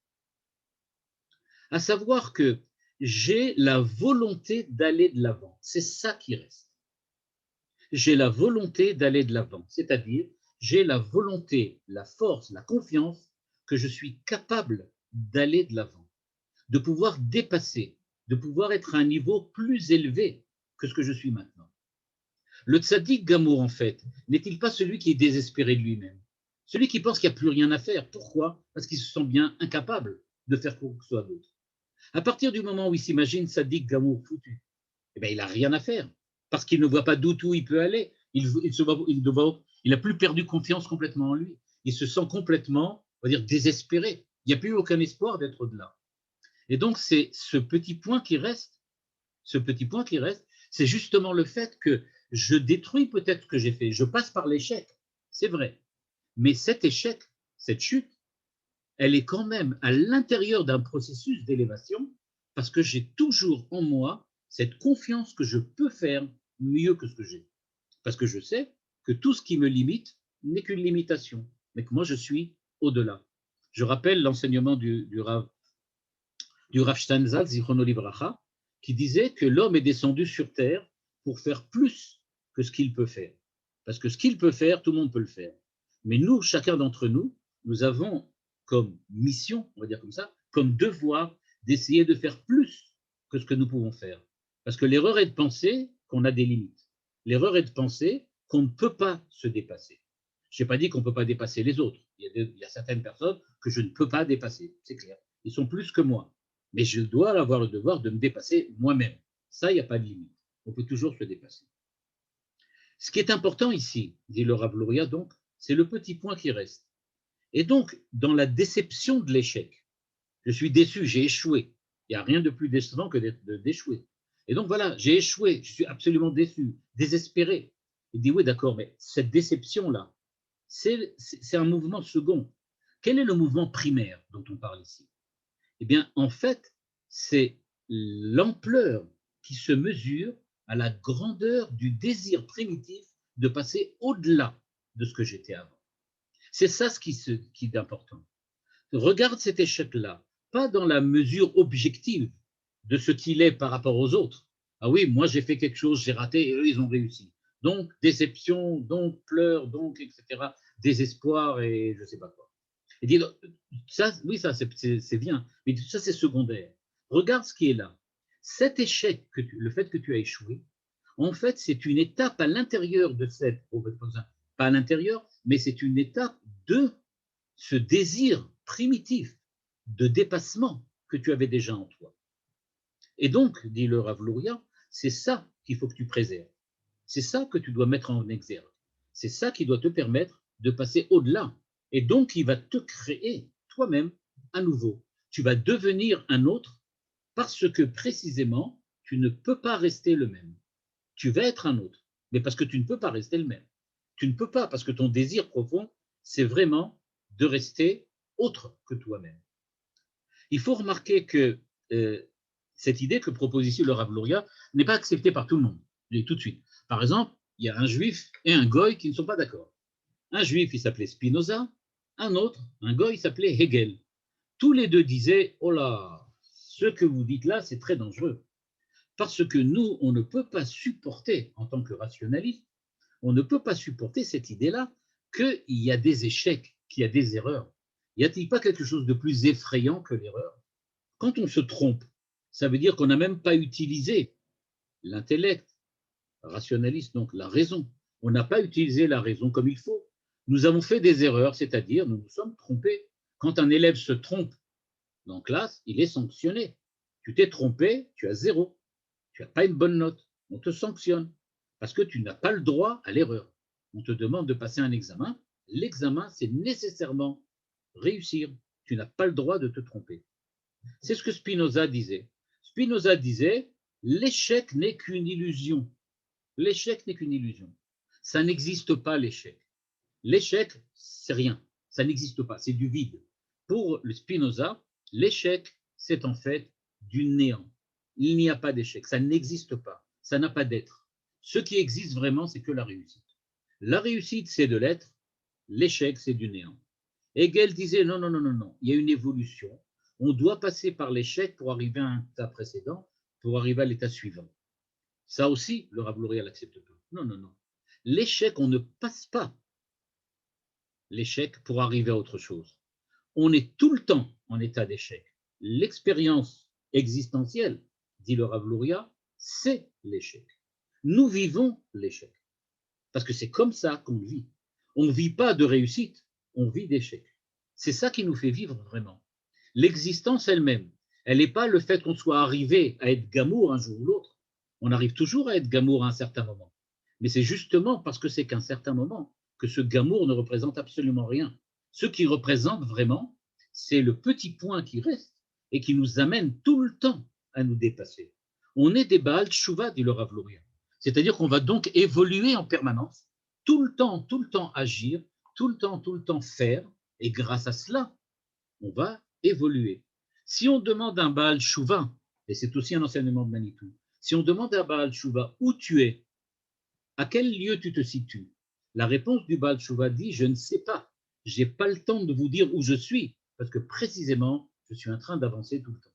À savoir que j'ai la volonté d'aller de l'avant. C'est ça qui reste. J'ai la volonté d'aller de l'avant, c'est-à-dire j'ai la volonté, la force, la confiance que je suis capable d'aller de l'avant, de pouvoir dépasser, de pouvoir être à un niveau plus élevé que ce que je suis maintenant. Le tzaddik gamour, en fait, n'est-il pas celui qui est désespéré de lui-même? Celui qui pense qu'il n'y a plus rien à faire. Pourquoi? Parce qu'il se sent bien incapable de faire quoi que ce soit d'autre. À partir du moment où il s'imagine tzaddik gamour foutu, eh bien, il n'a rien à faire, parce qu'il ne voit pas d'où il peut aller. Il n'a plus perdu confiance complètement en lui. Il se sent complètement, on va dire, désespéré. Il n'y a plus aucun espoir d'être au-delà. Et donc, c'est ce petit point qui reste, c'est justement le fait que je détruis peut-être ce que j'ai fait. Je passe par l'échec, c'est vrai. Mais cet échec, cette chute, elle est quand même à l'intérieur d'un processus d'élévation parce que j'ai toujours en moi cette confiance que je peux faire mieux que ce que j'ai. Parce que je sais que tout ce qui me limite n'est qu'une limitation. mais que moi, je suis au-delà. Je rappelle l'enseignement du Rav Steinsaltz, Zichrono Livracha, qui disait que l'homme est descendu sur terre pour faire plus que ce qu'il peut faire. Parce que ce qu'il peut faire, tout le monde peut le faire. Mais nous, chacun d'entre nous, nous avons comme mission, on va dire comme ça, comme devoir d'essayer de faire plus que ce que nous pouvons faire. Parce que l'erreur est de penser qu'on a des limites. L'erreur est de penser qu'on ne peut pas se dépasser. Je n'ai pas dit qu'on ne peut pas dépasser les autres. Il y a certaines personnes que je ne peux pas dépasser, c'est clair. Ils sont plus que moi. Mais je dois avoir le devoir de me dépasser moi-même. Ça, il n'y a pas de limite. On peut toujours se dépasser. Ce qui est important ici, dit le Rav Luria, donc, c'est le petit point qui reste. Et donc, dans la déception de l'échec, je suis déçu, j'ai échoué. Il n'y a rien de plus décevant que d'échouer. Et donc voilà, j'ai échoué, je suis absolument déçu, désespéré. Il dit oui, d'accord, mais cette déception-là, c'est un mouvement second. Quel est le mouvement primaire dont on parle ici? Eh bien, en fait, c'est l'ampleur qui se mesure à la grandeur du désir primitif de passer au-delà de ce que j'étais avant. C'est ça ce qui est important. Regarde cet échec-là, pas dans la mesure objective de ce qu'il est par rapport aux autres. Ah oui, moi j'ai fait quelque chose, j'ai raté et eux ils ont réussi. Donc déception, donc pleurs, donc etc. Désespoir et je ne sais pas quoi. Et dit, ça, oui, ça c'est bien, mais ça c'est secondaire. Regarde ce qui est là. Cet échec, le fait que tu as échoué, en fait c'est une étape à l'intérieur de cette, pas à l'intérieur, mais c'est une étape de ce désir primitif de dépassement que tu avais déjà en toi. Et donc, dit le Rav Luria, c'est ça qu'il faut que tu préserves. C'est ça que tu dois mettre en exergue. C'est ça qui doit te permettre de passer au-delà. Et donc, il va te créer toi-même à nouveau. Tu vas devenir un autre parce que précisément, tu ne peux pas rester le même. Tu vas être un autre, mais parce que tu ne peux pas rester le même. Tu ne peux pas parce que ton désir profond, c'est vraiment de rester autre que toi-même. Il faut remarquer que cette idée que propose ici le Rav Luria n'est pas acceptée par tout le monde. Je dis tout de suite. Par exemple, il y a un juif et un goy qui ne sont pas d'accord. Un juif, il s'appelait Spinoza, un autre, un goy, il s'appelait Hegel. Tous les deux disaient, oh là, ce que vous dites là, c'est très dangereux. Parce que nous, on ne peut pas supporter, en tant que rationaliste, on ne peut pas supporter cette idée-là qu'il y a des échecs, qu'il y a des erreurs. Y a-t-il pas quelque chose de plus effrayant que l'erreur? Quand on se trompe, ça veut dire qu'on n'a même pas utilisé l'intellect rationaliste, donc la raison. On n'a pas utilisé la raison comme il faut. Nous avons fait des erreurs, c'est-à-dire nous nous sommes trompés. Quand un élève se trompe en classe, il est sanctionné. Tu t'es trompé, tu as 0. Tu n'as pas une bonne note. On te sanctionne parce que tu n'as pas le droit à l'erreur. On te demande de passer un examen. L'examen, c'est nécessairement réussir. Tu n'as pas le droit de te tromper. C'est ce que Spinoza disait. Spinoza disait, l'échec n'est qu'une illusion. L'échec n'est qu'une illusion. Ça n'existe pas, l'échec. L'échec, c'est rien. Ça n'existe pas. C'est du vide. Pour le Spinoza, l'échec, c'est en fait du néant. Il n'y a pas d'échec. Ça n'existe pas. Ça n'a pas d'être. Ce qui existe vraiment, c'est que la réussite. La réussite, c'est de l'être. L'échec, c'est du néant. Hegel disait non, non, non, non, non. Il y a une évolution. On doit passer par l'échec pour arriver à un état précédent, pour arriver à l'état suivant. Ça aussi, le Rav Luria l'accepte pas. Non, non, non. L'échec, on ne passe pas l'échec pour arriver à autre chose. On est tout le temps en état d'échec. L'expérience existentielle, dit le Rav Luria, c'est l'échec. Nous vivons l'échec. Parce que c'est comme ça qu'on vit. On ne vit pas de réussite, on vit d'échec. C'est ça qui nous fait vivre vraiment. L'existence elle-même, elle n'est pas le fait qu'on soit arrivé à être gamour un jour ou l'autre. On arrive toujours à être gamour à un certain moment. Mais c'est justement parce que c'est qu'un certain moment que ce gamour ne représente absolument rien. Ce qui représente vraiment, c'est le petit point qui reste et qui nous amène tout le temps à nous dépasser. On est des Baal Tshuva, dit le Rav Luria. C'est-à-dire qu'on va donc évoluer en permanence, tout le temps agir, tout le temps faire, et grâce à cela, on va évoluer. Si on demande à un Baal Tshuva, et c'est aussi un enseignement de Manitou, si on demande à un Baal Tshuva où tu es, à quel lieu tu te situes, la réponse du Baal Tshuva dit je ne sais pas, je n'ai pas le temps de vous dire où je suis, parce que précisément, je suis en train d'avancer tout le temps.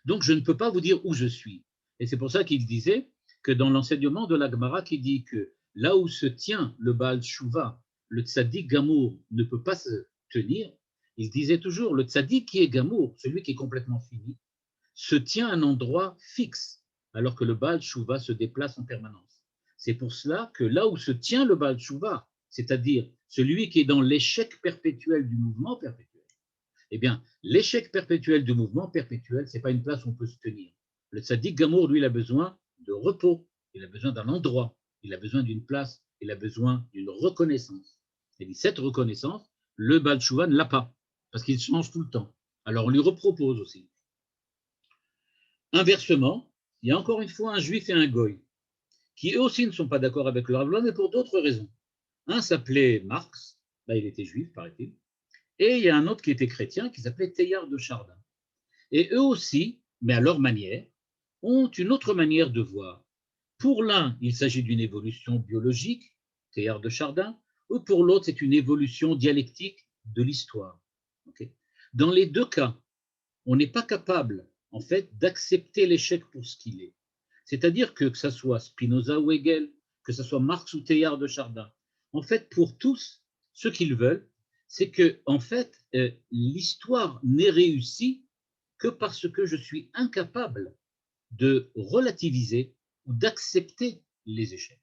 Donc, je ne peux pas vous dire où je suis. Et c'est pour ça qu'il disait que dans l'enseignement de la Gemara, qui dit que là où se tient le Baal Tshuva, le tzaddik Gamour ne peut pas se tenir, il disait toujours, le tzaddik qui est Gamour, celui qui est complètement fini, se tient à un endroit fixe, alors que le Baal Tshuva se déplace en permanence. C'est pour cela que là où se tient le Baal Tshuva, c'est-à-dire celui qui est dans l'échec perpétuel du mouvement perpétuel, eh bien, l'échec perpétuel du mouvement perpétuel, ce n'est pas une place où on peut se tenir. Le tzaddik Gamour, lui, il a besoin de repos, il a besoin d'un endroit, il a besoin d'une place, il a besoin d'une reconnaissance. Et dit, cette reconnaissance, le Baal Tshuva ne l'a pas, parce qu'il change tout le temps. Alors on lui repropose aussi. Inversement, il y a encore une fois un juif et un goy, qui eux aussi ne sont pas d'accord avec le Rav Loa, mais pour d'autres raisons. Un s'appelait Marx, là il était juif, paraît-il, et il y a un autre qui était chrétien, qui s'appelait Teilhard de Chardin. Et eux aussi, mais à leur manière, ont une autre manière de voir. Pour l'un, il s'agit d'une évolution biologique, Teilhard de Chardin, ou pour l'autre, c'est une évolution dialectique de l'histoire. Okay. Dans les deux cas, on n'est pas capable, en fait, d'accepter l'échec pour ce qu'il est. C'est-à-dire que ce soit Spinoza ou Hegel, que ce soit Marx ou Teilhard de Chardin, en fait, pour tous, ce qu'ils veulent, c'est que, en fait, l'histoire n'est réussie que parce que je suis incapable de relativiser ou d'accepter les échecs.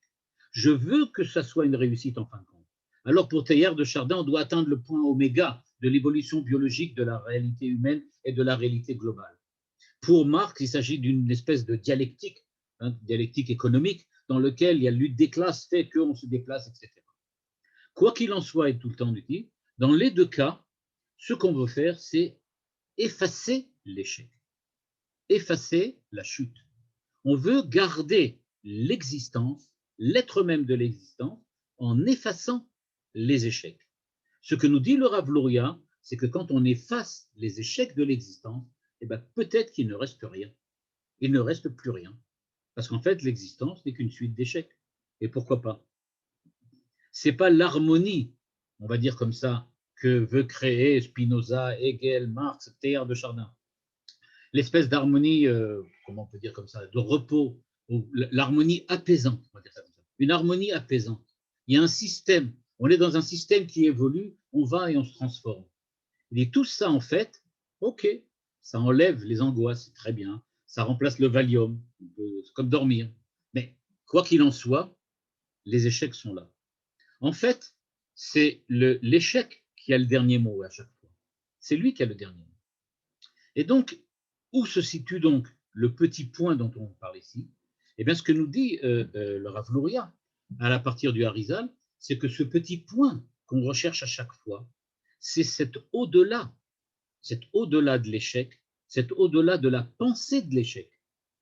Je veux que ça soit une réussite en fin de compte. Alors pour Teilhard de Chardin, on doit atteindre le point oméga de l'évolution biologique de la réalité humaine et de la réalité globale. Pour Marx, il s'agit d'une espèce de dialectique, dialectique économique, dans lequel il y a lutte des classes, fait qu'on se déplace, etc. Quoi qu'il en soit, et tout le temps du dit, dans les deux cas, ce qu'on veut faire, c'est effacer l'échec, effacer la chute. On veut garder l'existence, l'être même de l'existence, en effaçant les échecs. Ce que nous dit le Rav Luria, c'est que quand on efface les échecs de l'existence, eh ben, peut-être qu'il ne reste rien. Il ne reste plus rien. Parce qu'en fait, l'existence n'est qu'une suite d'échecs. Et pourquoi pas? Ce n'est pas l'harmonie, on va dire comme ça, que veut créer Spinoza, Hegel, Marx, Teilhard de Chardin. L'espèce d'harmonie, comment on peut dire comme ça, de repos, l'harmonie apaisante, on va dire ça comme ça. Une harmonie apaisante. Il y a un système, on est dans un système qui évolue, on va et on se transforme. Et tout ça, en fait, ok, ça enlève les angoisses, c'est très bien, ça remplace le Valium, c'est comme dormir. Mais quoi qu'il en soit, les échecs sont là. En fait, c'est l'échec qui a le dernier mot à chaque fois. C'est lui qui a le dernier mot. Et donc, où se situe donc le petit point dont on parle ici? Eh bien, ce que nous dit le Rav Luria à partir du Harizal, c'est que ce petit point qu'on recherche à chaque fois, c'est cet au-delà de l'échec, cet au-delà de la pensée de l'échec.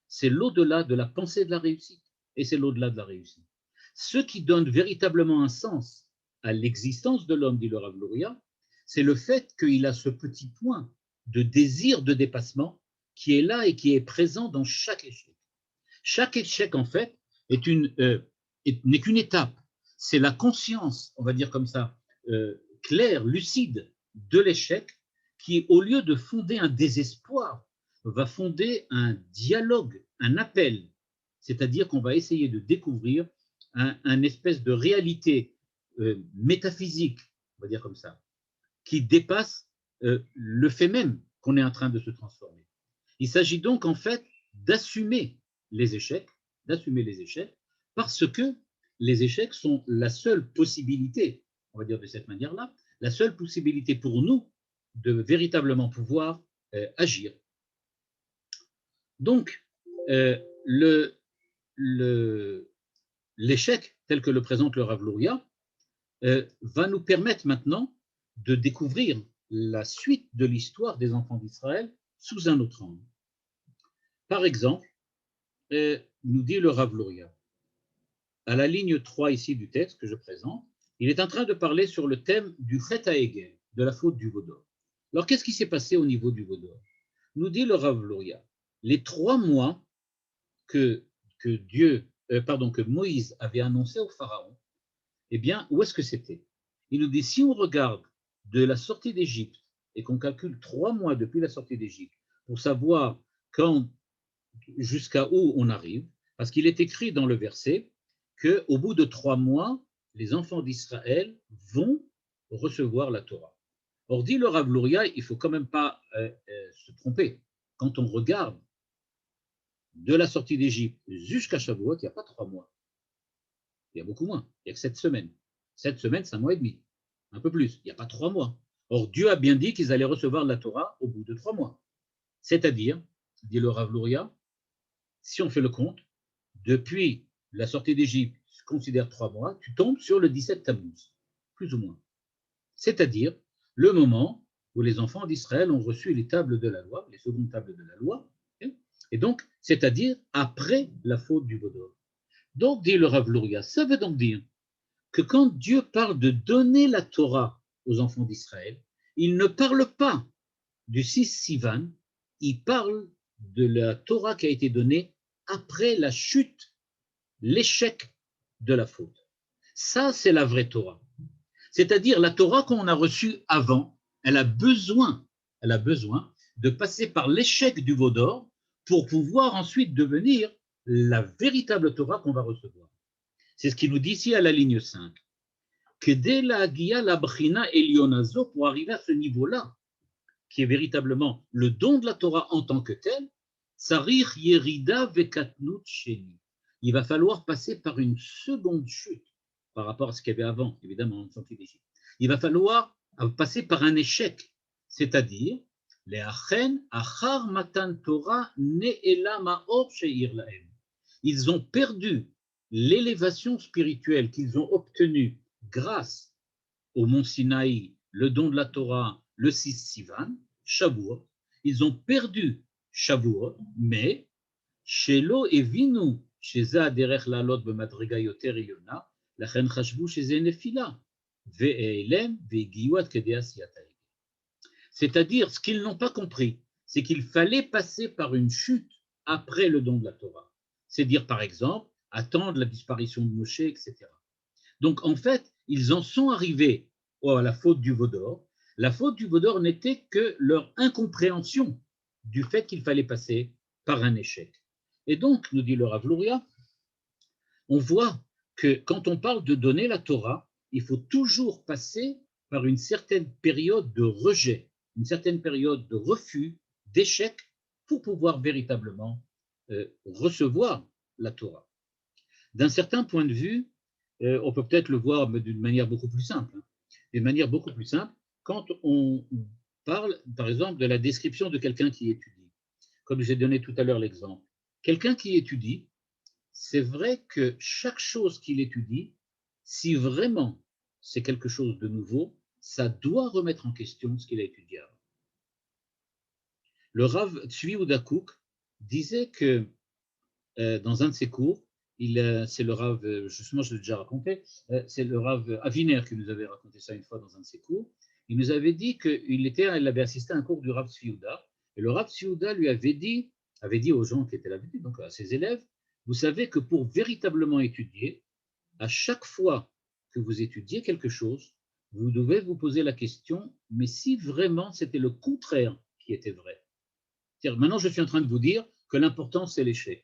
C'est l'au-delà de la pensée de la réussite, et c'est l'au-delà de la réussite. Ce qui donne véritablement un sens à l'existence de l'homme, dit le Rav Luria, c'est le fait qu'il a ce petit point de désir de dépassement qui est là et qui est présent dans chaque échec. Chaque échec, en fait, n'est qu'une étape. C'est la conscience, on va dire comme ça, claire, lucide de l'échec qui, au lieu de fonder un désespoir, va fonder un dialogue, un appel. C'est-à-dire qu'on va essayer de découvrir un espèce de réalité métaphysique, on va dire comme ça, qui dépasse le fait même qu'on est en train de se transformer. Il s'agit donc en fait d'assumer les échecs, parce que les échecs sont la seule possibilité, on va dire de cette manière-là, la seule possibilité pour nous de véritablement pouvoir agir. Donc, l'échec, tel que le présente le Rav Luria, va nous permettre maintenant de découvrir la suite de l'histoire des enfants d'Israël sous un autre angle. Par exemple, nous dit le Rav Luria, à la ligne 3 ici du texte que je présente, il est en train de parler sur le thème du Chet HaEgel, de la faute du veau d'or. Alors, qu'est-ce qui s'est passé au niveau du veau d'or? Nous dit le Rav Luria, les 3 mois que Moïse avait annoncé au Pharaon, eh bien, où est-ce que c'était? Il nous dit, si on regarde de la sortie d'Égypte et qu'on calcule 3 mois depuis la sortie d'Égypte pour savoir jusqu'à où on arrive, parce qu'il est écrit dans le verset qu'au bout de 3 mois, les enfants d'Israël vont recevoir la Torah. Or, dit le Rav Luria, il ne faut quand même pas se tromper. Quand on regarde de la sortie d'Égypte jusqu'à Shavuot, il n'y a pas 3 mois. Il y a beaucoup moins. Il n'y a que 7 semaines. 7 semaines, c'est 1 mois et demi. Un peu plus. Il n'y a pas 3 mois. Or, Dieu a bien dit qu'ils allaient recevoir la Torah au bout de 3 mois. C'est-à-dire, dit le Rav Luria, si on fait le compte, depuis la sortie d'Égypte, je considère 3 mois, tu tombes sur le 17 Tammuz, plus ou moins. C'est-à-dire le moment où les enfants d'Israël ont reçu les tables de la loi, les secondes tables de la loi, et donc, c'est-à-dire après la faute du veau d'or. Donc, dit le Rav Luria, ça veut donc dire que quand Dieu parle de donner la Torah aux enfants d'Israël, il ne parle pas du 6 Sivan, il parle de la Torah qui a été donnée après la chute, l'échec de la faute. Ça, c'est la vraie Torah. C'est-à-dire la Torah qu'on a reçue avant, elle a besoin de passer par l'échec du veau d'or pour pouvoir ensuite devenir la véritable Torah qu'on va recevoir. C'est ce qu'il nous dit ici à la ligne 5. Que dès la Guia, la Brina et l'Ionazo, pour arriver à ce niveau-là, qui est véritablement le don de la Torah en tant que tel, Tsarich Yerida Vekatnut Sheni. Il va falloir passer par une seconde chute par rapport à ce qu'il y avait avant, évidemment, en sortie d'Égypte. Il va falloir passer par un échec, c'est-à-dire les Achen Achar Matan Torah Ne'ela Maor Sheir Lahem. Ils ont perdu l'élévation spirituelle qu'ils ont obtenue grâce au mont Sinaï, le don de la Torah, le 6 Sivan, Shavuot. Ils ont perdu Shavuot, mais Shelo Evinu, Sheza Derech Lalot B'Madriga Yoter Yona, Lachen Chashvu Sheze Nefila, Ve'elem Ve'giwat Kedeas Yataï. C'est-à-dire, ce qu'ils n'ont pas compris, c'est qu'il fallait passer par une chute après le don de la Torah. C'est dire, par exemple, attendre la disparition de Moshe, etc. Donc, en fait, ils en sont arrivés à la faute du veau d'or. La faute du veau d'or n'était que leur incompréhension du fait qu'il fallait passer par un échec. Et donc, nous dit le Rav Luria, on voit que quand on parle de donner la Torah, il faut toujours passer par une certaine période de rejet, une certaine période de refus, d'échec, pour pouvoir véritablement recevoir la Torah. D'un certain point de vue, on peut peut-être le voir d'une manière beaucoup plus simple. D'une manière beaucoup plus simple, quand on parle, par exemple, de la description de quelqu'un qui étudie. Comme j'ai donné tout à l'heure l'exemple. Quelqu'un qui étudie, c'est vrai que chaque chose qu'il étudie, si vraiment c'est quelque chose de nouveau, ça doit remettre en question ce qu'il a étudié avant. Le Rav Tzvi Yehuda Kook disait que dans un de ses cours, c'est le Rav, justement je l'ai déjà raconté, c'est le Rav Aviner qui nous avait raconté ça une fois dans un de ses cours. Il nous avait dit qu'il avait assisté à un cours du Rav Tzvi Yehuda, et le Rav Tzvi Yehuda lui avait dit aux gens qui étaient là, donc à ses élèves, vous savez que pour véritablement étudier, à chaque fois que vous étudiez quelque chose, vous devez vous poser la question, mais si vraiment c'était le contraire qui était vrai. C'est-à-dire, maintenant je suis en train de vous dire que l'important c'est l'échec.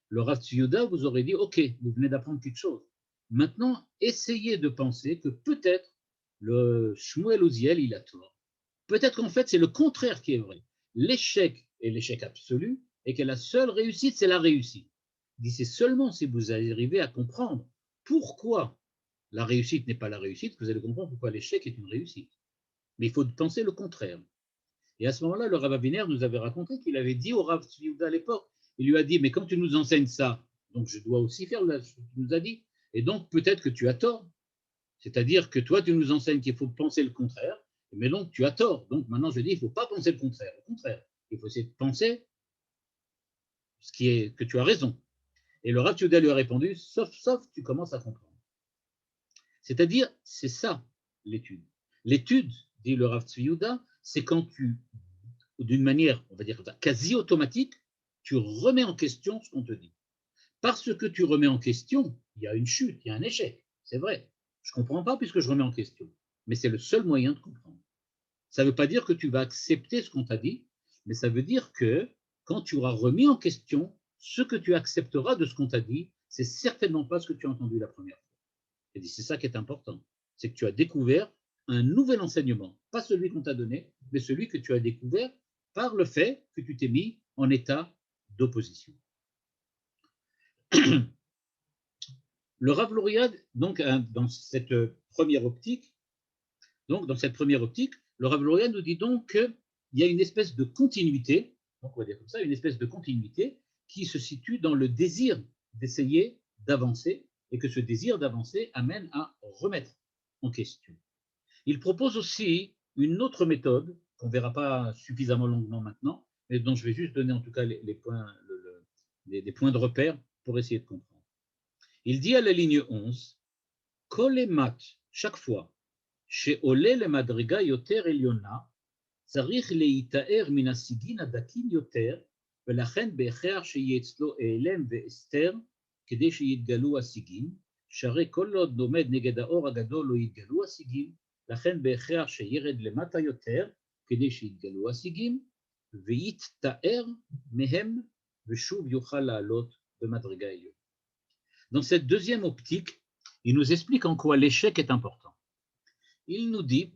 Le Rav Tzvi Yehuda vous aurait dit, ok, vous venez d'apprendre quelque chose. Maintenant, essayez de penser que peut-être le Shmuel Uziel, il a tort. Peut-être qu'en fait, c'est le contraire qui est vrai. L'échec est l'échec absolu et que la seule réussite, c'est la réussite. Il dit, c'est seulement si vous arrivez à comprendre pourquoi la réussite n'est pas la réussite que vous allez comprendre pourquoi l'échec est une réussite. Mais il faut penser le contraire. Et à ce moment-là, le Rav Aviner nous avait raconté qu'il avait dit au Rav Tzvi Yehuda à l'époque, il lui a dit, mais quand tu nous enseignes ça, donc je dois aussi faire ce que tu nous as dit, et donc peut-être que tu as tort. C'est-à-dire que toi, tu nous enseignes qu'il faut penser le contraire, mais donc tu as tort. Donc maintenant, je dis, il ne faut pas penser le contraire. Au contraire, il faut essayer de penser ce qui est que tu as raison. Et le Rav Tzvi Yehuda lui a répondu, sauf tu commences à comprendre. C'est-à-dire, c'est ça l'étude. L'étude, dit le Rav Tzvi Yehuda, c'est quand tu, d'une manière, on va dire quasi automatique, tu remets en question ce qu'on te dit. Parce que tu remets en question, il y a une chute, il y a un échec, c'est vrai. Je ne comprends pas puisque je remets en question. mais c'est le seul moyen de comprendre. Ça ne veut pas dire que tu vas accepter ce qu'on t'a dit, mais ça veut dire que quand tu auras remis en question ce que tu accepteras de ce qu'on t'a dit, c'est certainement pas ce que tu as entendu la première fois. Et c'est ça qui est important, c'est que tu as découvert un nouvel enseignement, pas celui qu'on t'a donné, mais celui que tu as découvert par le fait que tu t'es mis en état d'opposition. Le Rav Luria, donc, dans cette première optique, le Rav Luria nous dit donc qu'il y a une espèce de continuité, donc on va dire comme ça, une espèce de continuité qui se situe dans le désir d'essayer d'avancer et que ce désir d'avancer amène à remettre en question. Il propose aussi une autre méthode qu'on ne verra pas suffisamment longuement maintenant, mais dont je vais juste donner en tout cas les points, des points de repère pour essayer de comprendre. Il dit à la ligne 11, Kolemat, chaque fois, chez Olé le Madriga Yoter Eliona, Zarich leitaer min hasigin hadakim yoter, ולכן בהכרח שיהיה אצלו העלם והסתר כדי שיתגלו השיגים, שהרי כל עוד לומד נגד האור הגדול לא יתגלו השיגים, לכן בהכרח שירד למטה יותר כדי שיתגלו השיגים, ויתתאר מהם ושוב יוכל לעלות במדרגה עליונה. Dans cette deuxième optique, il nous explique en quoi l'échec est important. Il nous dit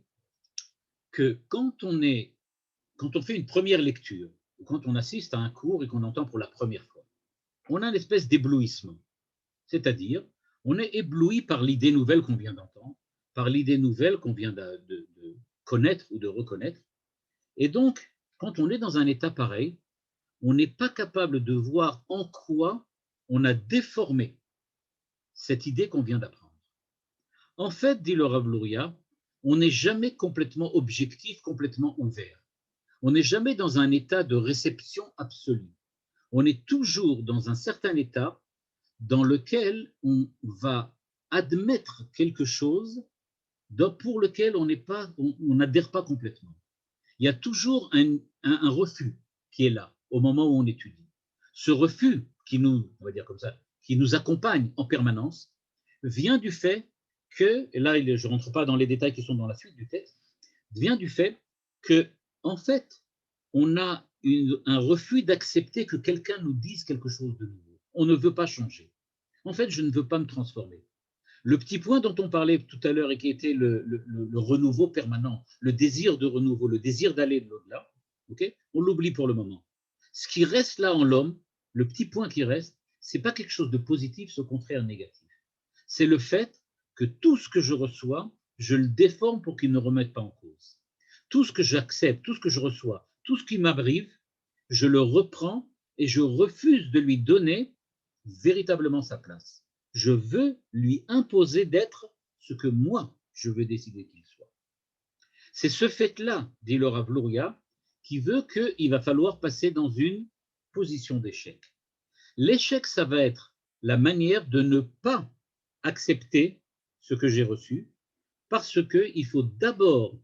que quand on fait une première lecture, ou quand on assiste à un cours et qu'on entend pour la première fois, on a une espèce d'éblouissement. C'est-à-dire, on est ébloui par l'idée nouvelle qu'on vient d'entendre, par l'idée nouvelle qu'on vient de connaître ou de reconnaître. Et donc, quand on est dans un état pareil, on n'est pas capable de voir en quoi on a déformé cette idée qu'on vient d'apprendre. En fait, dit le Rav Luria, on n'est jamais complètement objectif, complètement ouvert. On n'est jamais dans un état de réception absolue. On est toujours dans un certain état dans lequel on va admettre quelque chose pour lequel on n'adhère pas complètement. Il y a toujours un refus qui est là au moment où on étudie. Ce refus qui nous, on va dire comme ça, qui nous accompagne en permanence, vient du fait que, et là je ne rentre pas dans les détails qui sont dans la suite du texte, vient du fait que, en fait, on a un refus d'accepter que quelqu'un nous dise quelque chose de nouveau. On ne veut pas changer. En fait, je ne veux pas me transformer. Le petit point dont on parlait tout à l'heure et qui était le renouveau permanent, le désir de renouveau, le désir d'aller de l'au-delà, okay, on l'oublie pour le moment. Ce qui reste là en l'homme, le petit point qui reste, ce n'est pas quelque chose de positif, c'est au contraire négatif. C'est le fait que tout ce que je reçois, je le déforme pour qu'il ne remette pas en cause. Tout ce que j'accepte, tout ce que je reçois, tout ce qui m'arrive, je le reprends et je refuse de lui donner véritablement sa place. Je veux lui imposer d'être ce que moi, je veux décider qu'il soit. C'est ce fait-là, dit le Rav Luria, qui veut qu'il va falloir passer dans une position d'échec. L'échec, ça va être la manière de ne pas accepter ce que j'ai reçu, parce qu'il faut d'abord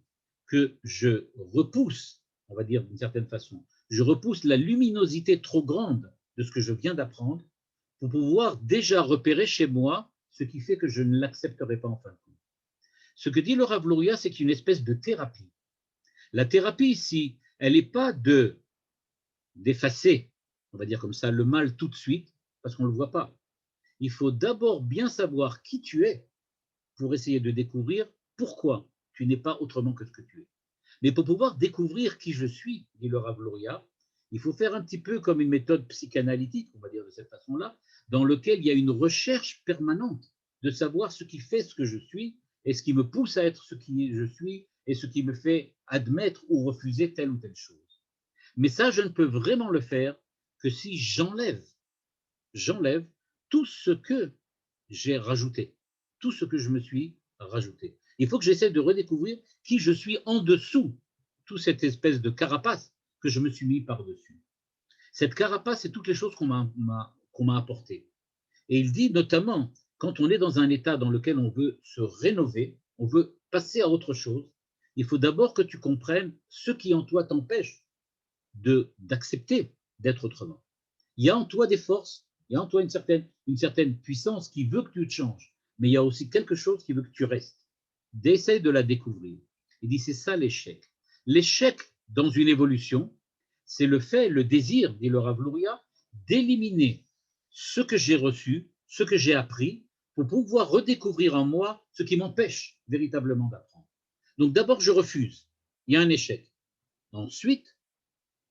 que je repousse, on va dire d'une certaine façon, je repousse la luminosité trop grande de ce que je viens d'apprendre pour pouvoir déjà repérer chez moi ce qui fait que je ne l'accepterai pas en fin de compte. Ce que dit le Rav Luria, c'est une espèce de thérapie. La thérapie ici, elle n'est pas d'effacer, on va dire comme ça, le mal tout de suite, parce qu'on ne le voit pas. Il faut d'abord bien savoir qui tu es pour essayer de découvrir pourquoi tu n'es pas autrement que ce que tu es. Mais pour pouvoir découvrir qui je suis, dit le Rav Luria, il faut faire un petit peu comme une méthode psychanalytique, on va dire de cette façon-là, dans lequel il y a une recherche permanente de savoir ce qui fait ce que je suis et ce qui me pousse à être ce qui je suis et ce qui me fait admettre ou refuser telle ou telle chose. Mais ça, je ne peux vraiment le faire que si j'enlève tout ce que j'ai rajouté, tout ce que je me suis rajouté. Il faut que j'essaie de redécouvrir qui je suis en dessous, toute cette espèce de carapace que je me suis mis par-dessus. Cette carapace, c'est toutes les choses qu'on m'a apportées. Et il dit notamment, quand on est dans un état dans lequel on veut se rénover, on veut passer à autre chose, il faut d'abord que tu comprennes ce qui en toi t'empêche d'accepter d'être autrement. Il y a en toi des forces, il y a en toi une certaine puissance qui veut que tu te changes, mais il y a aussi quelque chose qui veut que tu restes. d'essayer de la découvrir. Il dit, c'est ça l'échec. L'échec dans une évolution, c'est le fait, le désir, dit le Rav Luria, d'éliminer ce que j'ai reçu, ce que j'ai appris, pour pouvoir redécouvrir en moi ce qui m'empêche véritablement d'apprendre. Donc d'abord, je refuse. Il y a un échec. Ensuite,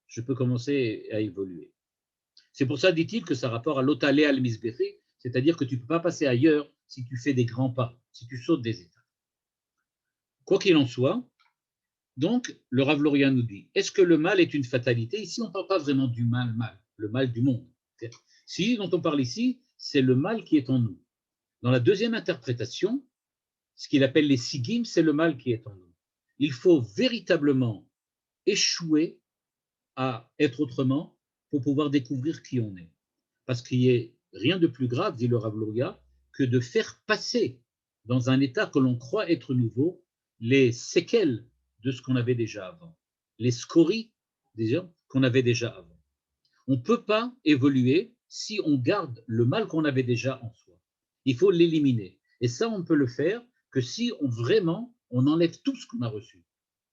je peux commencer à évoluer. C'est pour ça, dit-il, que ça rapporte à l'otalé al-misbéri, c'est-à-dire que tu ne peux pas passer ailleurs si tu fais des grands pas, si tu sautes des étapes. Quoi qu'il en soit, donc, le Rav Luria nous dit, est-ce que le mal est une fatalité? Ici, on ne parle pas vraiment du mal, le mal du monde. Si, dont on parle ici, c'est le mal qui est en nous. Dans la deuxième interprétation, ce qu'il appelle les sigim, c'est le mal qui est en nous. Il faut véritablement échouer à être autrement pour pouvoir découvrir qui on est. Parce qu'il n'y a rien de plus grave, dit le Rav Luria, que de faire passer dans un état que l'on croit être nouveau les séquelles de ce qu'on avait déjà avant, les scories déjà qu'on avait déjà avant. On ne peut pas évoluer si on garde le mal qu'on avait déjà en soi. Il faut l'éliminer. Et ça, on ne peut le faire que si vraiment on enlève tout ce qu'on a reçu.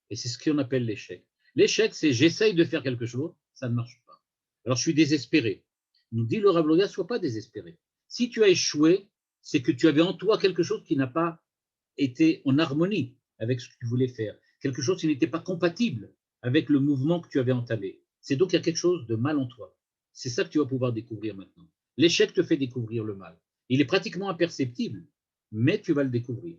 Et c'est ce qu'on appelle l'échec. L'échec, c'est j'essaye de faire quelque chose, ça ne marche pas. Alors je suis désespéré. Nous dit le Rav Luria, sois pas désespéré. Si tu as échoué, c'est que tu avais en toi quelque chose qui n'a pas été en harmonie avec ce que tu voulais faire, quelque chose qui n'était pas compatible avec le mouvement que tu avais entamé. C'est donc qu'il y a quelque chose de mal en toi. C'est ça que tu vas pouvoir découvrir maintenant. L'échec te fait découvrir le mal. Il est pratiquement imperceptible, mais tu vas le découvrir.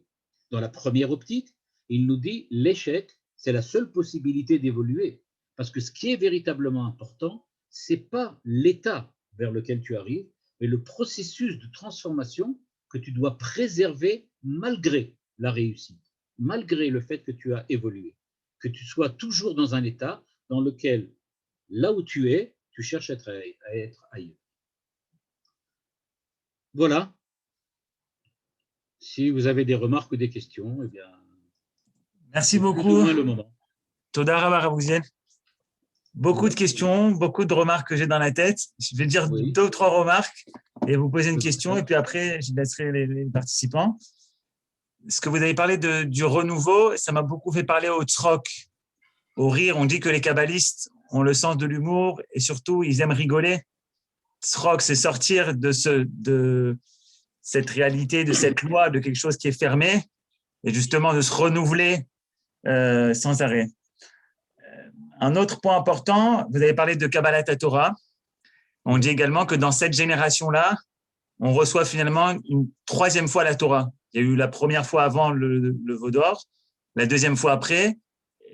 Dans la première optique, il nous dit l'échec, c'est la seule possibilité d'évoluer. Parce que ce qui est véritablement important, ce n'est pas l'état vers lequel tu arrives, mais le processus de transformation que tu dois préserver malgré la réussite, malgré le fait que tu as évolué, que tu sois toujours dans un état dans lequel, là où tu es, tu cherches à être ailleurs. Voilà. Si vous avez des remarques ou des questions, eh bien, Merci c'est plus ou beaucoup. moins le moment. Toda Rabba Ravouziel. Beaucoup de questions, beaucoup de remarques que j'ai dans la tête. Je vais dire Oui. 2 ou 3 remarques et vous poser une question et puis après, je laisserai les participants. Ce que vous avez parlé du renouveau, ça m'a beaucoup fait parler au tzrok, au rire. On dit que les kabbalistes ont le sens de l'humour et surtout, ils aiment rigoler. Tzrok, c'est sortir de cette réalité, de cette loi, de quelque chose qui est fermé et justement de se renouveler sans arrêt. Un autre point important, vous avez parlé de Kabbalat Torah. On dit également que dans cette génération-là, on reçoit finalement une 3e fois la Torah. Il y a eu la première fois avant le Vaudor, la 2e fois après,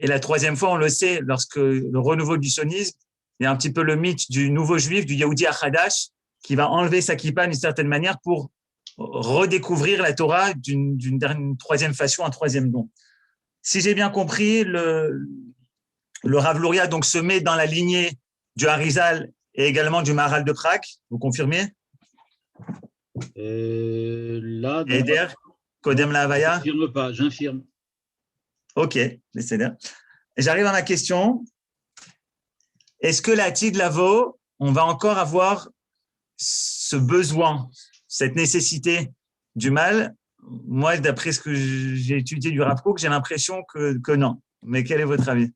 et la 3e fois, on le sait, lorsque le renouveau du sionisme, il y a un petit peu le mythe du nouveau juif, du Yehudi Achadash, qui va enlever sa kippa d'une certaine manière pour redécouvrir la Torah d'une 3e façon, un 3e don. Si j'ai bien compris, le Rav Luria donc se met dans la lignée du Harizal et également du Maharal de Prague. Vous confirmez? Là, non. Eder, Kodem la Havaya. J'infirme pas, j'infirme. Ok, laissez-le. J'arrive à ma question. Est-ce que la Tid Lavo, on va encore avoir ce besoin, cette nécessité du mal? Moi, d'après ce que j'ai étudié du Rav Kook, j'ai l'impression que non. Mais quel est votre avis?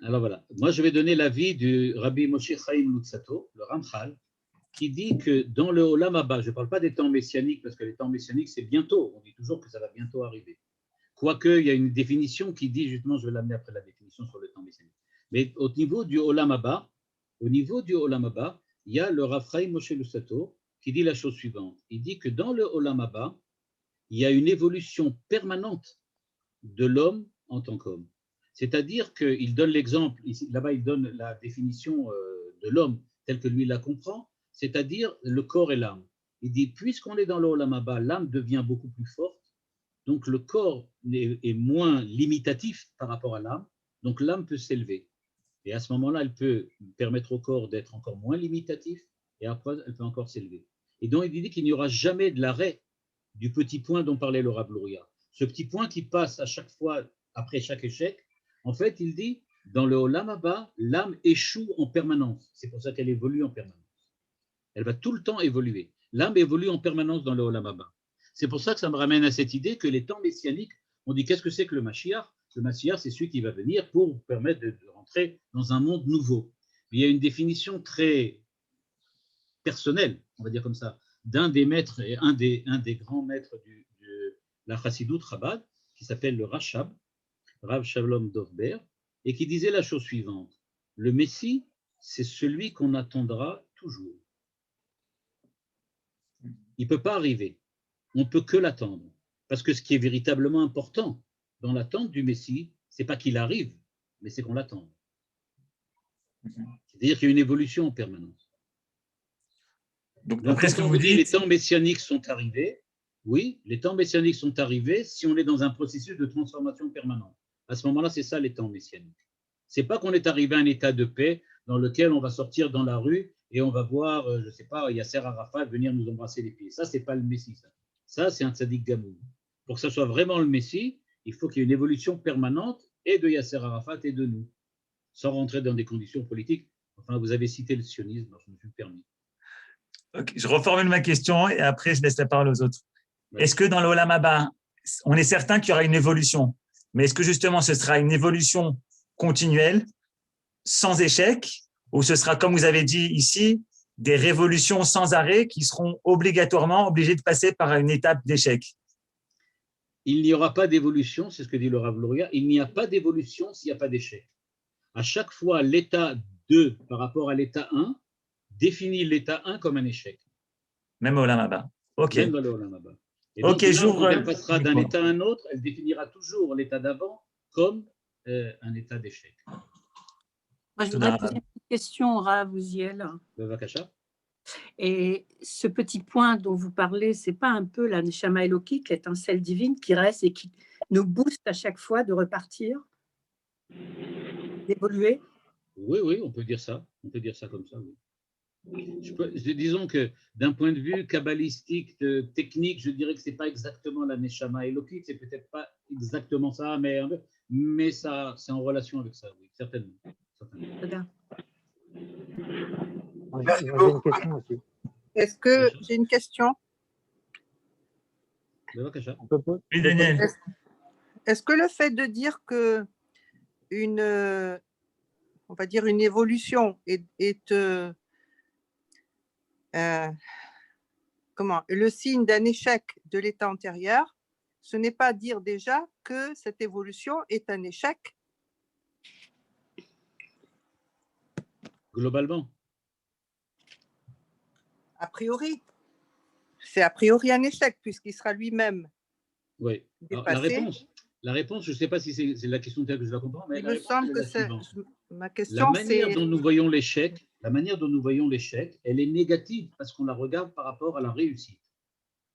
Alors voilà, moi je vais donner l'avis du Rabbi Moshe Chaim Luzzatto, le Ramchal, qui dit que dans le Olam Haba, je ne parle pas des temps messianiques, parce que les temps messianiques c'est bientôt, on dit toujours que ça va bientôt arriver. Quoique, il y a une définition qui dit, justement, je vais l'amener après la définition sur le temps messianique. Mais au niveau du Olam Haba, il y a le Rav Chaim Moshe Luzzatto qui dit la chose suivante. Il dit que dans le Olam Haba, il y a une évolution permanente de l'homme en tant qu'homme. C'est-à-dire qu'il donne l'exemple, là-bas il donne la définition de l'homme tel que lui la comprend, c'est-à-dire le corps et l'âme. Il dit, puisqu'on est dans le Olam Haba, l'âme devient beaucoup plus forte, donc le corps est moins limitatif par rapport à l'âme, donc l'âme peut s'élever. Et à ce moment-là, elle peut permettre au corps d'être encore moins limitatif, et après, elle peut encore s'élever. Et donc, il dit qu'il n'y aura jamais de l'arrêt du petit point dont parlait le Rav Luria. Ce petit point qui passe à chaque fois, après chaque échec, en fait, il dit, dans le Olam Haba, l'âme échoue en permanence. C'est pour ça qu'elle évolue en permanence. Elle va tout le temps évoluer. L'âme évolue en permanence dans le Olam Haba. C'est pour ça que ça me ramène à cette idée que les temps messianiques On dit qu'est-ce que c'est que le Mashiach? Le Mashiach, c'est celui qui va venir pour vous permettre de rentrer dans un monde nouveau. Il y a une définition très personnelle, on va dire comme ça, d'un des maîtres et un des grands maîtres de la Chassidoute Chabad, qui s'appelle le Rashab, Rav Shalom Dovber, et qui disait la chose suivante: le Messie, c'est celui qu'on attendra toujours. Il ne peut pas arriver, on ne peut que l'attendre. Parce que ce qui est véritablement important dans l'attente du Messie, ce n'est pas qu'il arrive, mais c'est qu'on l'attende. C'est-à-dire qu'il y a une évolution en permanence. Donc quand on vous dit les temps messianiques sont arrivés, oui, les temps messianiques sont arrivés si on est dans un processus de transformation permanente. À ce moment-là, c'est ça les temps messianiques. Ce n'est pas qu'on est arrivé à un état de paix dans lequel on va sortir dans la rue et on va voir, je ne sais pas, Yasser Arafat venir nous embrasser les pieds. Ça, ce n'est pas le Messie. Ça c'est un tzaddik gamoun. Pour que ça soit vraiment le Messie, il faut qu'il y ait une évolution permanente et de Yasser Arafat et de nous, sans rentrer dans des conditions politiques. Enfin, vous avez cité le sionisme, alors je me suis permis. Okay, je reformule ma question et après, je laisse la parole aux autres. Ouais. Est-ce que dans l'Olam Haba, on est certain qu'il y aura une évolution, mais est-ce que justement ce sera une évolution continuelle, sans échec, ou ce sera, comme vous avez dit ici, des révolutions sans arrêt qui seront obligatoirement obligées de passer par une étape d'échec? Il n'y aura pas d'évolution, c'est ce que dit le Rav Luria, il n'y a pas d'évolution s'il n'y a pas d'échec. À chaque fois, l'état 2 par rapport à l'état 1 définit l'état 1 comme un échec. Même au Olam Haba. OK. Même dans le Olam Haba. Et donc, là, quand elle passera d'un état à un autre, elle définira toujours l'état d'avant comme un état d'échec. Moi, je voudrais poser une petite question, Rav Uziel. Bevakasha. Et ce petit point dont vous parlez, ce n'est pas un peu la Neshama Eloki, l'étincelle divine qui reste et qui nous booste à chaque fois de repartir, d'évoluer? Oui, oui, on peut dire ça. On peut dire ça comme ça, oui. Disons que d'un point de vue kabbalistique, technique, je dirais que ce n'est pas exactement la Neshama Elokit, c'est peut-être pas exactement ça, mais ça, c'est en relation avec ça, oui, certainement. J'ai une question aussi. Est-ce que j'ai une question? Oui, Daniel. Est-ce que le fait de dire que on va dire une évolution est le signe d'un échec de l'état antérieur, ce n'est pas dire déjà que cette évolution est un échec? Globalement. A priori. C'est a priori un échec puisqu'il sera lui-même oui. dépassé. La réponse, je ne sais pas si c'est la question telle que je la comprends, mais il me semble que c'est ma question. La manière dont nous voyons l'échec, elle est négative parce qu'on la regarde par rapport à la réussite.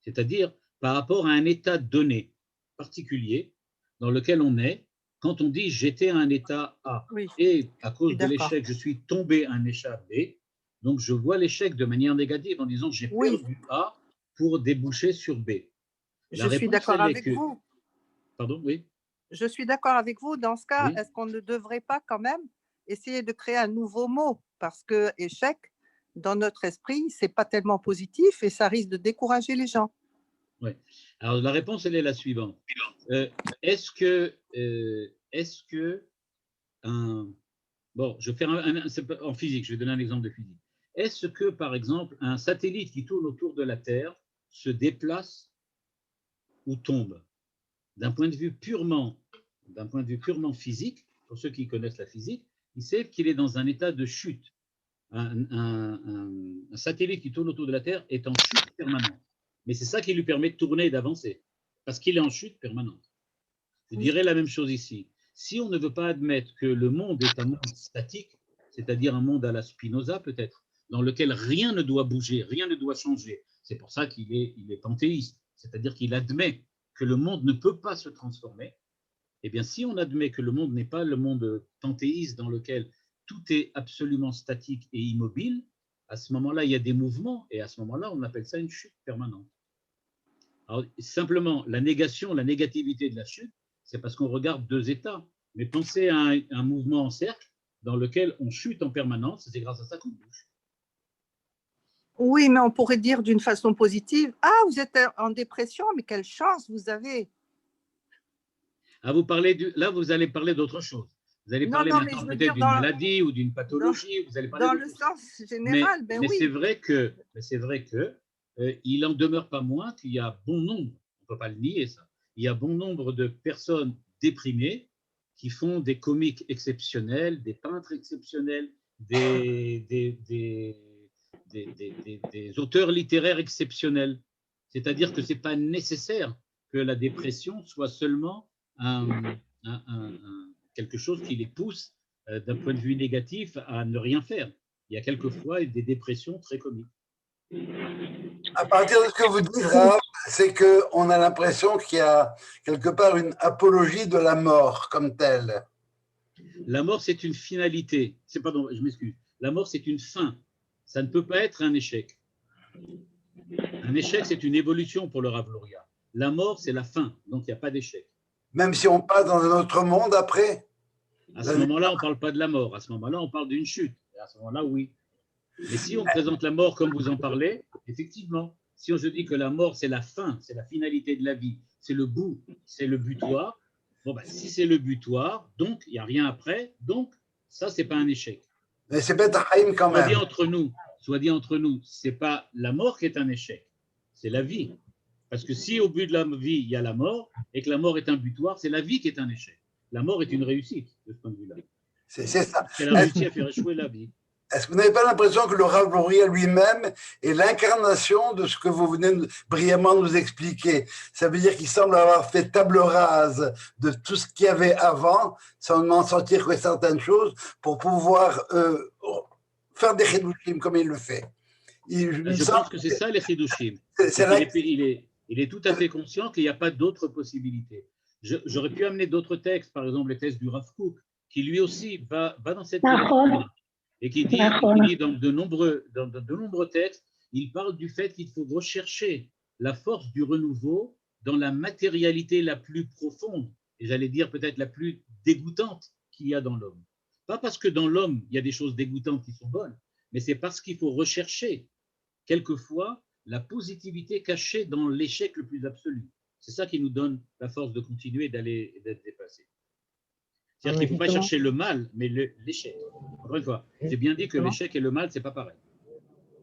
C'est-à-dire par rapport à un état donné, particulier, dans lequel on est. Quand on dit j'étais à un état A oui, et à cause de l'échec, je suis tombé à un état B, donc je vois l'échec de manière négative en disant j'ai perdu A pour déboucher sur B. Je suis d'accord avec vous. Pardon, oui. Je suis d'accord avec vous. Dans ce cas, est-ce qu'on ne devrait pas quand même essayer de créer un nouveau mot? Parce que échec, dans notre esprit, ce n'est pas tellement positif et ça risque de décourager les gens. Oui. Alors, la réponse, elle est la suivante. Est-ce que bon, je vais faire en physique, je vais donner un exemple de physique. Est-ce que, par exemple, un satellite qui tourne autour de la Terre se déplace ou tombe? D'un point de vue purement physique, pour ceux qui connaissent la physique, ils savent qu'il est dans un état de chute. Un satellite qui tourne autour de la Terre est en chute permanente. Mais c'est ça qui lui permet de tourner et d'avancer, parce qu'il est en chute permanente. Je dirais la même chose ici. Si on ne veut pas admettre que le monde est un monde statique, c'est-à-dire un monde à la Spinoza peut-être, dans lequel rien ne doit bouger, rien ne doit changer, c'est pour ça qu'il est panthéiste, c'est-à-dire qu'il admet que le monde ne peut pas se transformer. Eh bien, si on admet que le monde n'est pas le monde panthéiste dans lequel tout est absolument statique et immobile, à ce moment-là, il y a des mouvements, et à ce moment-là, on appelle ça une chute permanente. Alors, simplement, la négativité de la chute, c'est parce qu'on regarde deux états. Mais pensez à un mouvement en cercle dans lequel on chute en permanence, c'est grâce à ça qu'on bouge. Oui, mais on pourrait dire d'une façon positive, ah, vous êtes en dépression, mais quelle chance vous avez. Ah, là, vous allez parler d'autre chose. Vous allez parler mais maintenant je veux peut-être dire d'une maladie ou d'une pathologie. Vous allez parler dans d'autre le chose. sens général, Mais oui. c'est vrai que il en demeure pas moins qu'il y a bon nombre, on ne peut pas le nier ça, il y a bon nombre de personnes déprimées qui font des comiques exceptionnels, des peintres exceptionnels, des auteurs littéraires exceptionnels. C'est-à-dire que ce n'est pas nécessaire que la dépression soit seulement quelque chose qui les pousse d'un point de vue négatif à ne rien faire. Il y a quelquefois des dépressions très comiques. À partir de ce que vous dites, Rav, c'est qu'on a l'impression qu'il y a quelque part une apologie de la mort comme telle. La mort, c'est une finalité. Pardon, je m'excuse. La mort, c'est une fin. Ça ne peut pas être un échec. Un échec, c'est une évolution pour le Rav Luria. La mort, c'est la fin, donc il n'y a pas d'échec. Même si on passe dans un autre monde après? À ce moment-là, on ne parle pas de la mort. À ce moment-là, on parle d'une chute. Et à ce moment-là, oui. Mais si on présente la mort comme vous en parlez, effectivement, si on se dit que la mort, c'est la fin, c'est la finalité de la vie, c'est le bout, c'est le butoir, bon, ben, si c'est le butoir, donc il n'y a rien après, donc ça, ce n'est pas un échec. Mais c'est Betahaïm quand même. Soit dit entre nous, ce n'est pas la mort qui est un échec, c'est la vie. Parce que si au but de la vie, il y a la mort, et que la mort est un butoir, c'est la vie qui est un échec. La mort est une réussite, de ce point de vue-là. C'est ça. Elle a réussi à faire échouer la vie. Est-ce que vous n'avez pas l'impression que le Rav Luria lui-même est l'incarnation de ce que vous venez brillamment nous expliquer? Ça veut dire qu'il semble avoir fait table rase de tout ce qu'il y avait avant, sans n'en sortir que certaines choses, pour pouvoir faire des chidushim comme il le fait. Je pense que c'est ça les chidushim. Il est tout à fait conscient qu'il n'y a pas d'autres possibilités. J'aurais pu amener d'autres textes, par exemple les textes du Rav Kook, qui lui aussi va dans cette direction. Et qui dit dans de nombreux textes, il parle du fait qu'il faut rechercher la force du renouveau dans la matérialité la plus profonde, et j'allais dire peut-être la plus dégoûtante qu'il y a dans l'homme. Pas parce que dans l'homme, il y a des choses dégoûtantes qui sont bonnes, mais c'est parce qu'il faut rechercher quelquefois la positivité cachée dans l'échec le plus absolu. C'est ça qui nous donne la force de continuer d'être dépassé. C'est-à-dire qu'il ne faut pas chercher le mal, mais l'échec. Encore une fois, j'ai bien dit que l'échec et le mal, ce n'est pas pareil.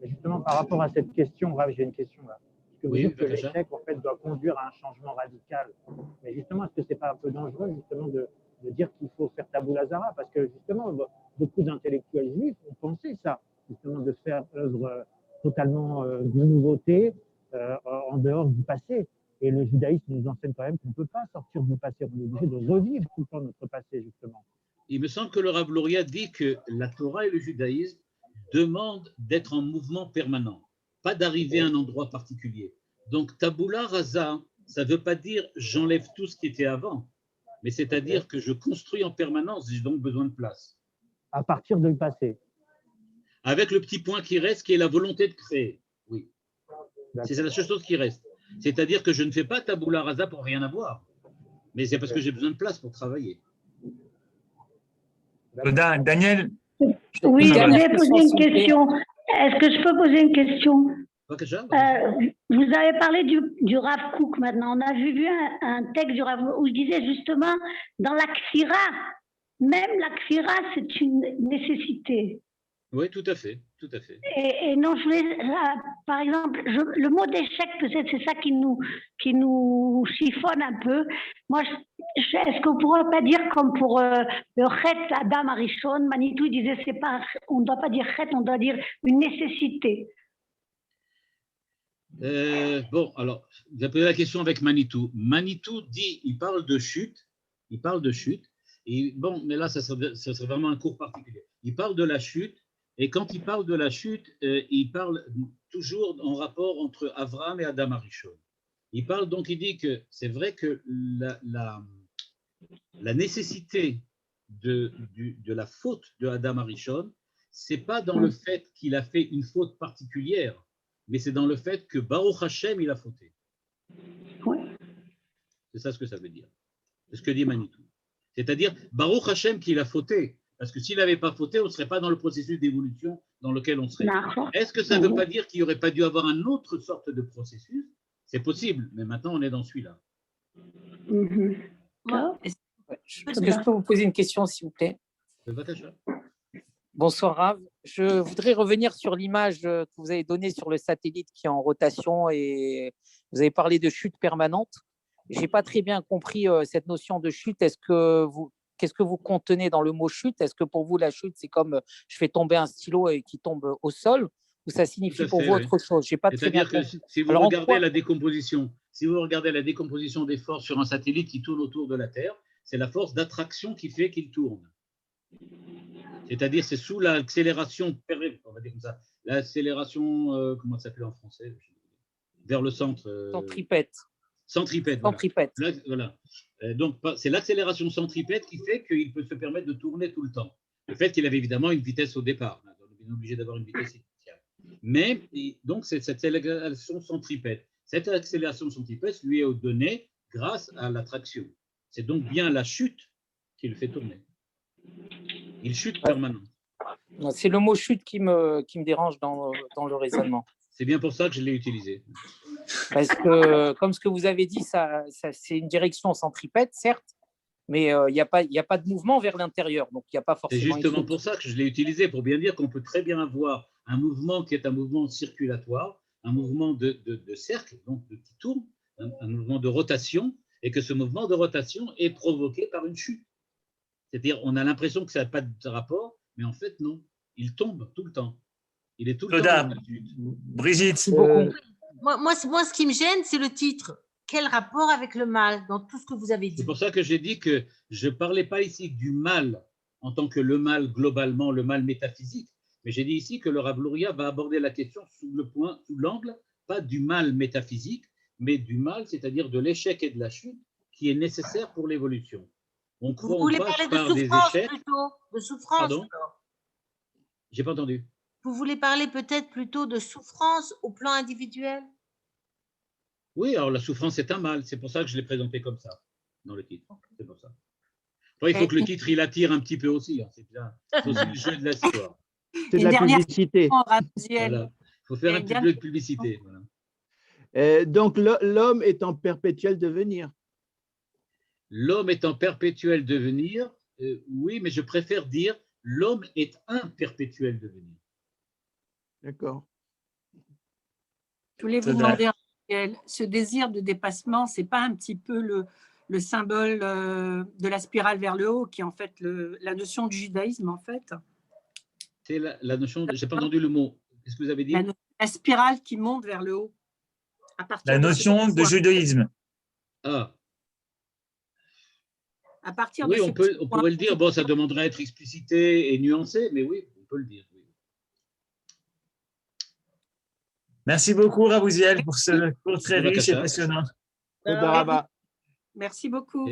Justement, par rapport à cette question, Rav, j'ai une question là. Est-ce que vous dites que l'échec, en fait, doit conduire à un changement radical? Mais justement, est-ce que ce n'est pas un peu dangereux, justement, de dire qu'il faut faire tabula rasa? Parce que, justement, beaucoup d'intellectuels juifs ont pensé ça, justement, de faire œuvre totalement de nouveauté en dehors du passé. Et le judaïsme nous enseigne quand même qu'on ne peut pas sortir du passé, on est obligé de revivre tout le temps notre passé, justement. Il me semble que le Rav Luria dit que la Torah et le judaïsme demandent d'être en mouvement permanent, pas d'arriver à un endroit particulier. Donc, tabula rasa, ça ne veut pas dire j'enlève tout ce qui était avant, mais c'est-à-dire que je construis en permanence, j'ai donc besoin de place. À partir du passé. Avec le petit point qui reste, qui est la volonté de créer. Oui. C'est la seule chose qui reste. C'est-à-dire que je ne fais pas tabula rasa pour rien avoir, mais c'est parce que j'ai besoin de place pour travailler. Daniel? Oui, je voulais poser une question. Est-ce que je peux poser une question? Vous avez parlé du Rav Kook maintenant. On a vu un texte du Rav où je disais justement, dans la kfira, même la kfira, c'est une nécessité. Oui, tout à fait, tout à fait. Et non, je voulais, par exemple, le mot d'échec, peut-être c'est ça qui nous chiffonne un peu. Moi, est-ce qu'on ne pourrait pas dire comme pour le Chet Adam Arishon, Manitou disait, on ne doit pas dire Chet, on doit dire une nécessité. Bon, alors, vous avez posé la question avec Manitou. Manitou dit, il parle de chute, et bon, mais là, ça serait vraiment un cours particulier. Il parle de la chute. Et quand il parle de la chute, il parle toujours en rapport entre Avraham et Adam Arishon. Il dit que c'est vrai que la nécessité de la faute de Adam Arishon, c'est pas dans le fait qu'il a fait une faute particulière, mais c'est dans le fait que Baruch Hashem, il a fauté. C'est ça ce que ça veut dire. C'est ce que dit Manitou. C'est-à-dire, Baruch Hashem qu'il a fauté. Parce que s'il n'avait pas fauté, on ne serait pas dans le processus d'évolution dans lequel on serait. Est-ce que ça ne veut pas dire qu'il n'y aurait pas dû avoir une autre sorte de processus? C'est possible, mais maintenant on est dans celui-là. Est-ce que je peux vous poser une question, s'il vous plaît? Bonsoir, Rav. Je voudrais revenir sur l'image que vous avez donnée sur le satellite qui est en rotation et vous avez parlé de chute permanente. Je n'ai pas très bien compris cette notion de chute. Qu'est-ce que vous contenez dans le mot chute? Est-ce que pour vous, la chute, c'est comme je fais tomber un stylo et qui tombe au sol, ou ça signifie pour vous autre chose? J'ai pas très bien compris. C'est-à-dire que si vous regardez la décomposition, des forces sur un satellite qui tourne autour de la Terre, c'est la force d'attraction qui fait qu'il tourne. C'est-à-dire, c'est sous l'accélération, on va dire comme ça, l'accélération, comment ça s'appelle en français? Vers le centre. Centripète. Centripète. Centripète. Voilà. Donc, c'est l'accélération centripète qui fait qu'il peut se permettre de tourner tout le temps. Le fait qu'il avait évidemment une vitesse au départ. On est obligé d'avoir une vitesse initiale. Mais, donc, c'est cette accélération centripète. Cette accélération centripète lui est donnée grâce à l'attraction. C'est donc bien la chute qui le fait tourner. Il chute permanent. C'est le mot chute qui me dérange dans le raisonnement. C'est bien pour ça que je l'ai utilisé. Parce que, comme ce que vous avez dit, c'est une direction centripète, certes, mais il n'y a pas de mouvement vers l'intérieur. Donc, il n'y a pas forcément. C'est justement pour ça que je l'ai utilisé, pour bien dire qu'on peut très bien avoir un mouvement qui est un mouvement circulatoire, un mouvement de cercle, donc qui tourne, un mouvement de rotation, et que ce mouvement de rotation est provoqué par une chute. C'est-à-dire, on a l'impression que ça n'a pas de rapport, mais en fait, non. Il tombe tout le temps. Il est tout le temps. Brigitte. Moi, ce qui me gêne, c'est le titre. Quel rapport avec le mal dans tout ce que vous avez dit? C'est pour ça que j'ai dit que je ne parlais pas ici du mal en tant que le mal globalement, le mal métaphysique, mais j'ai dit ici que le Rav Luria va aborder la question sous l'angle, pas du mal métaphysique, mais du mal, c'est-à-dire de l'échec et de la chute qui est nécessaire pour l'évolution. Vous voulez parler de souffrance plutôt? De souffrance? Pardon? J'ai pas entendu. Vous voulez parler peut-être plutôt de souffrance au plan individuel? Oui, alors la souffrance est un mal. C'est pour ça que je l'ai présenté comme ça dans le titre. C'est pour ça. Après, il faut que le titre il attire un petit peu aussi. Hein. C'est aussi le jeu de l'histoire. C'est de la publicité. Voilà. Il faut faire un petit peu de publicité. Voilà. Donc, l'homme est en perpétuel devenir. L'homme est en perpétuel devenir, oui, mais je préfère dire l'homme est un perpétuel devenir. D'accord. Je voulais vous demander, ce désir de dépassement, ce n'est pas un petit peu le symbole de la spirale vers le haut, qui est en fait la notion du judaïsme, en fait? C'est la notion, je n'ai pas entendu le mot. Qu'est-ce que vous avez dit? La spirale qui monte vers le haut. La notion de judaïsme. Ah. À partir oui, de on pourrait le dire. Bon, ça demanderait à être explicité et nuancé, mais oui, on peut le dire. Oui. Merci beaucoup, Rav Uziel, pour ce cours très riche et passionnant. Merci beaucoup.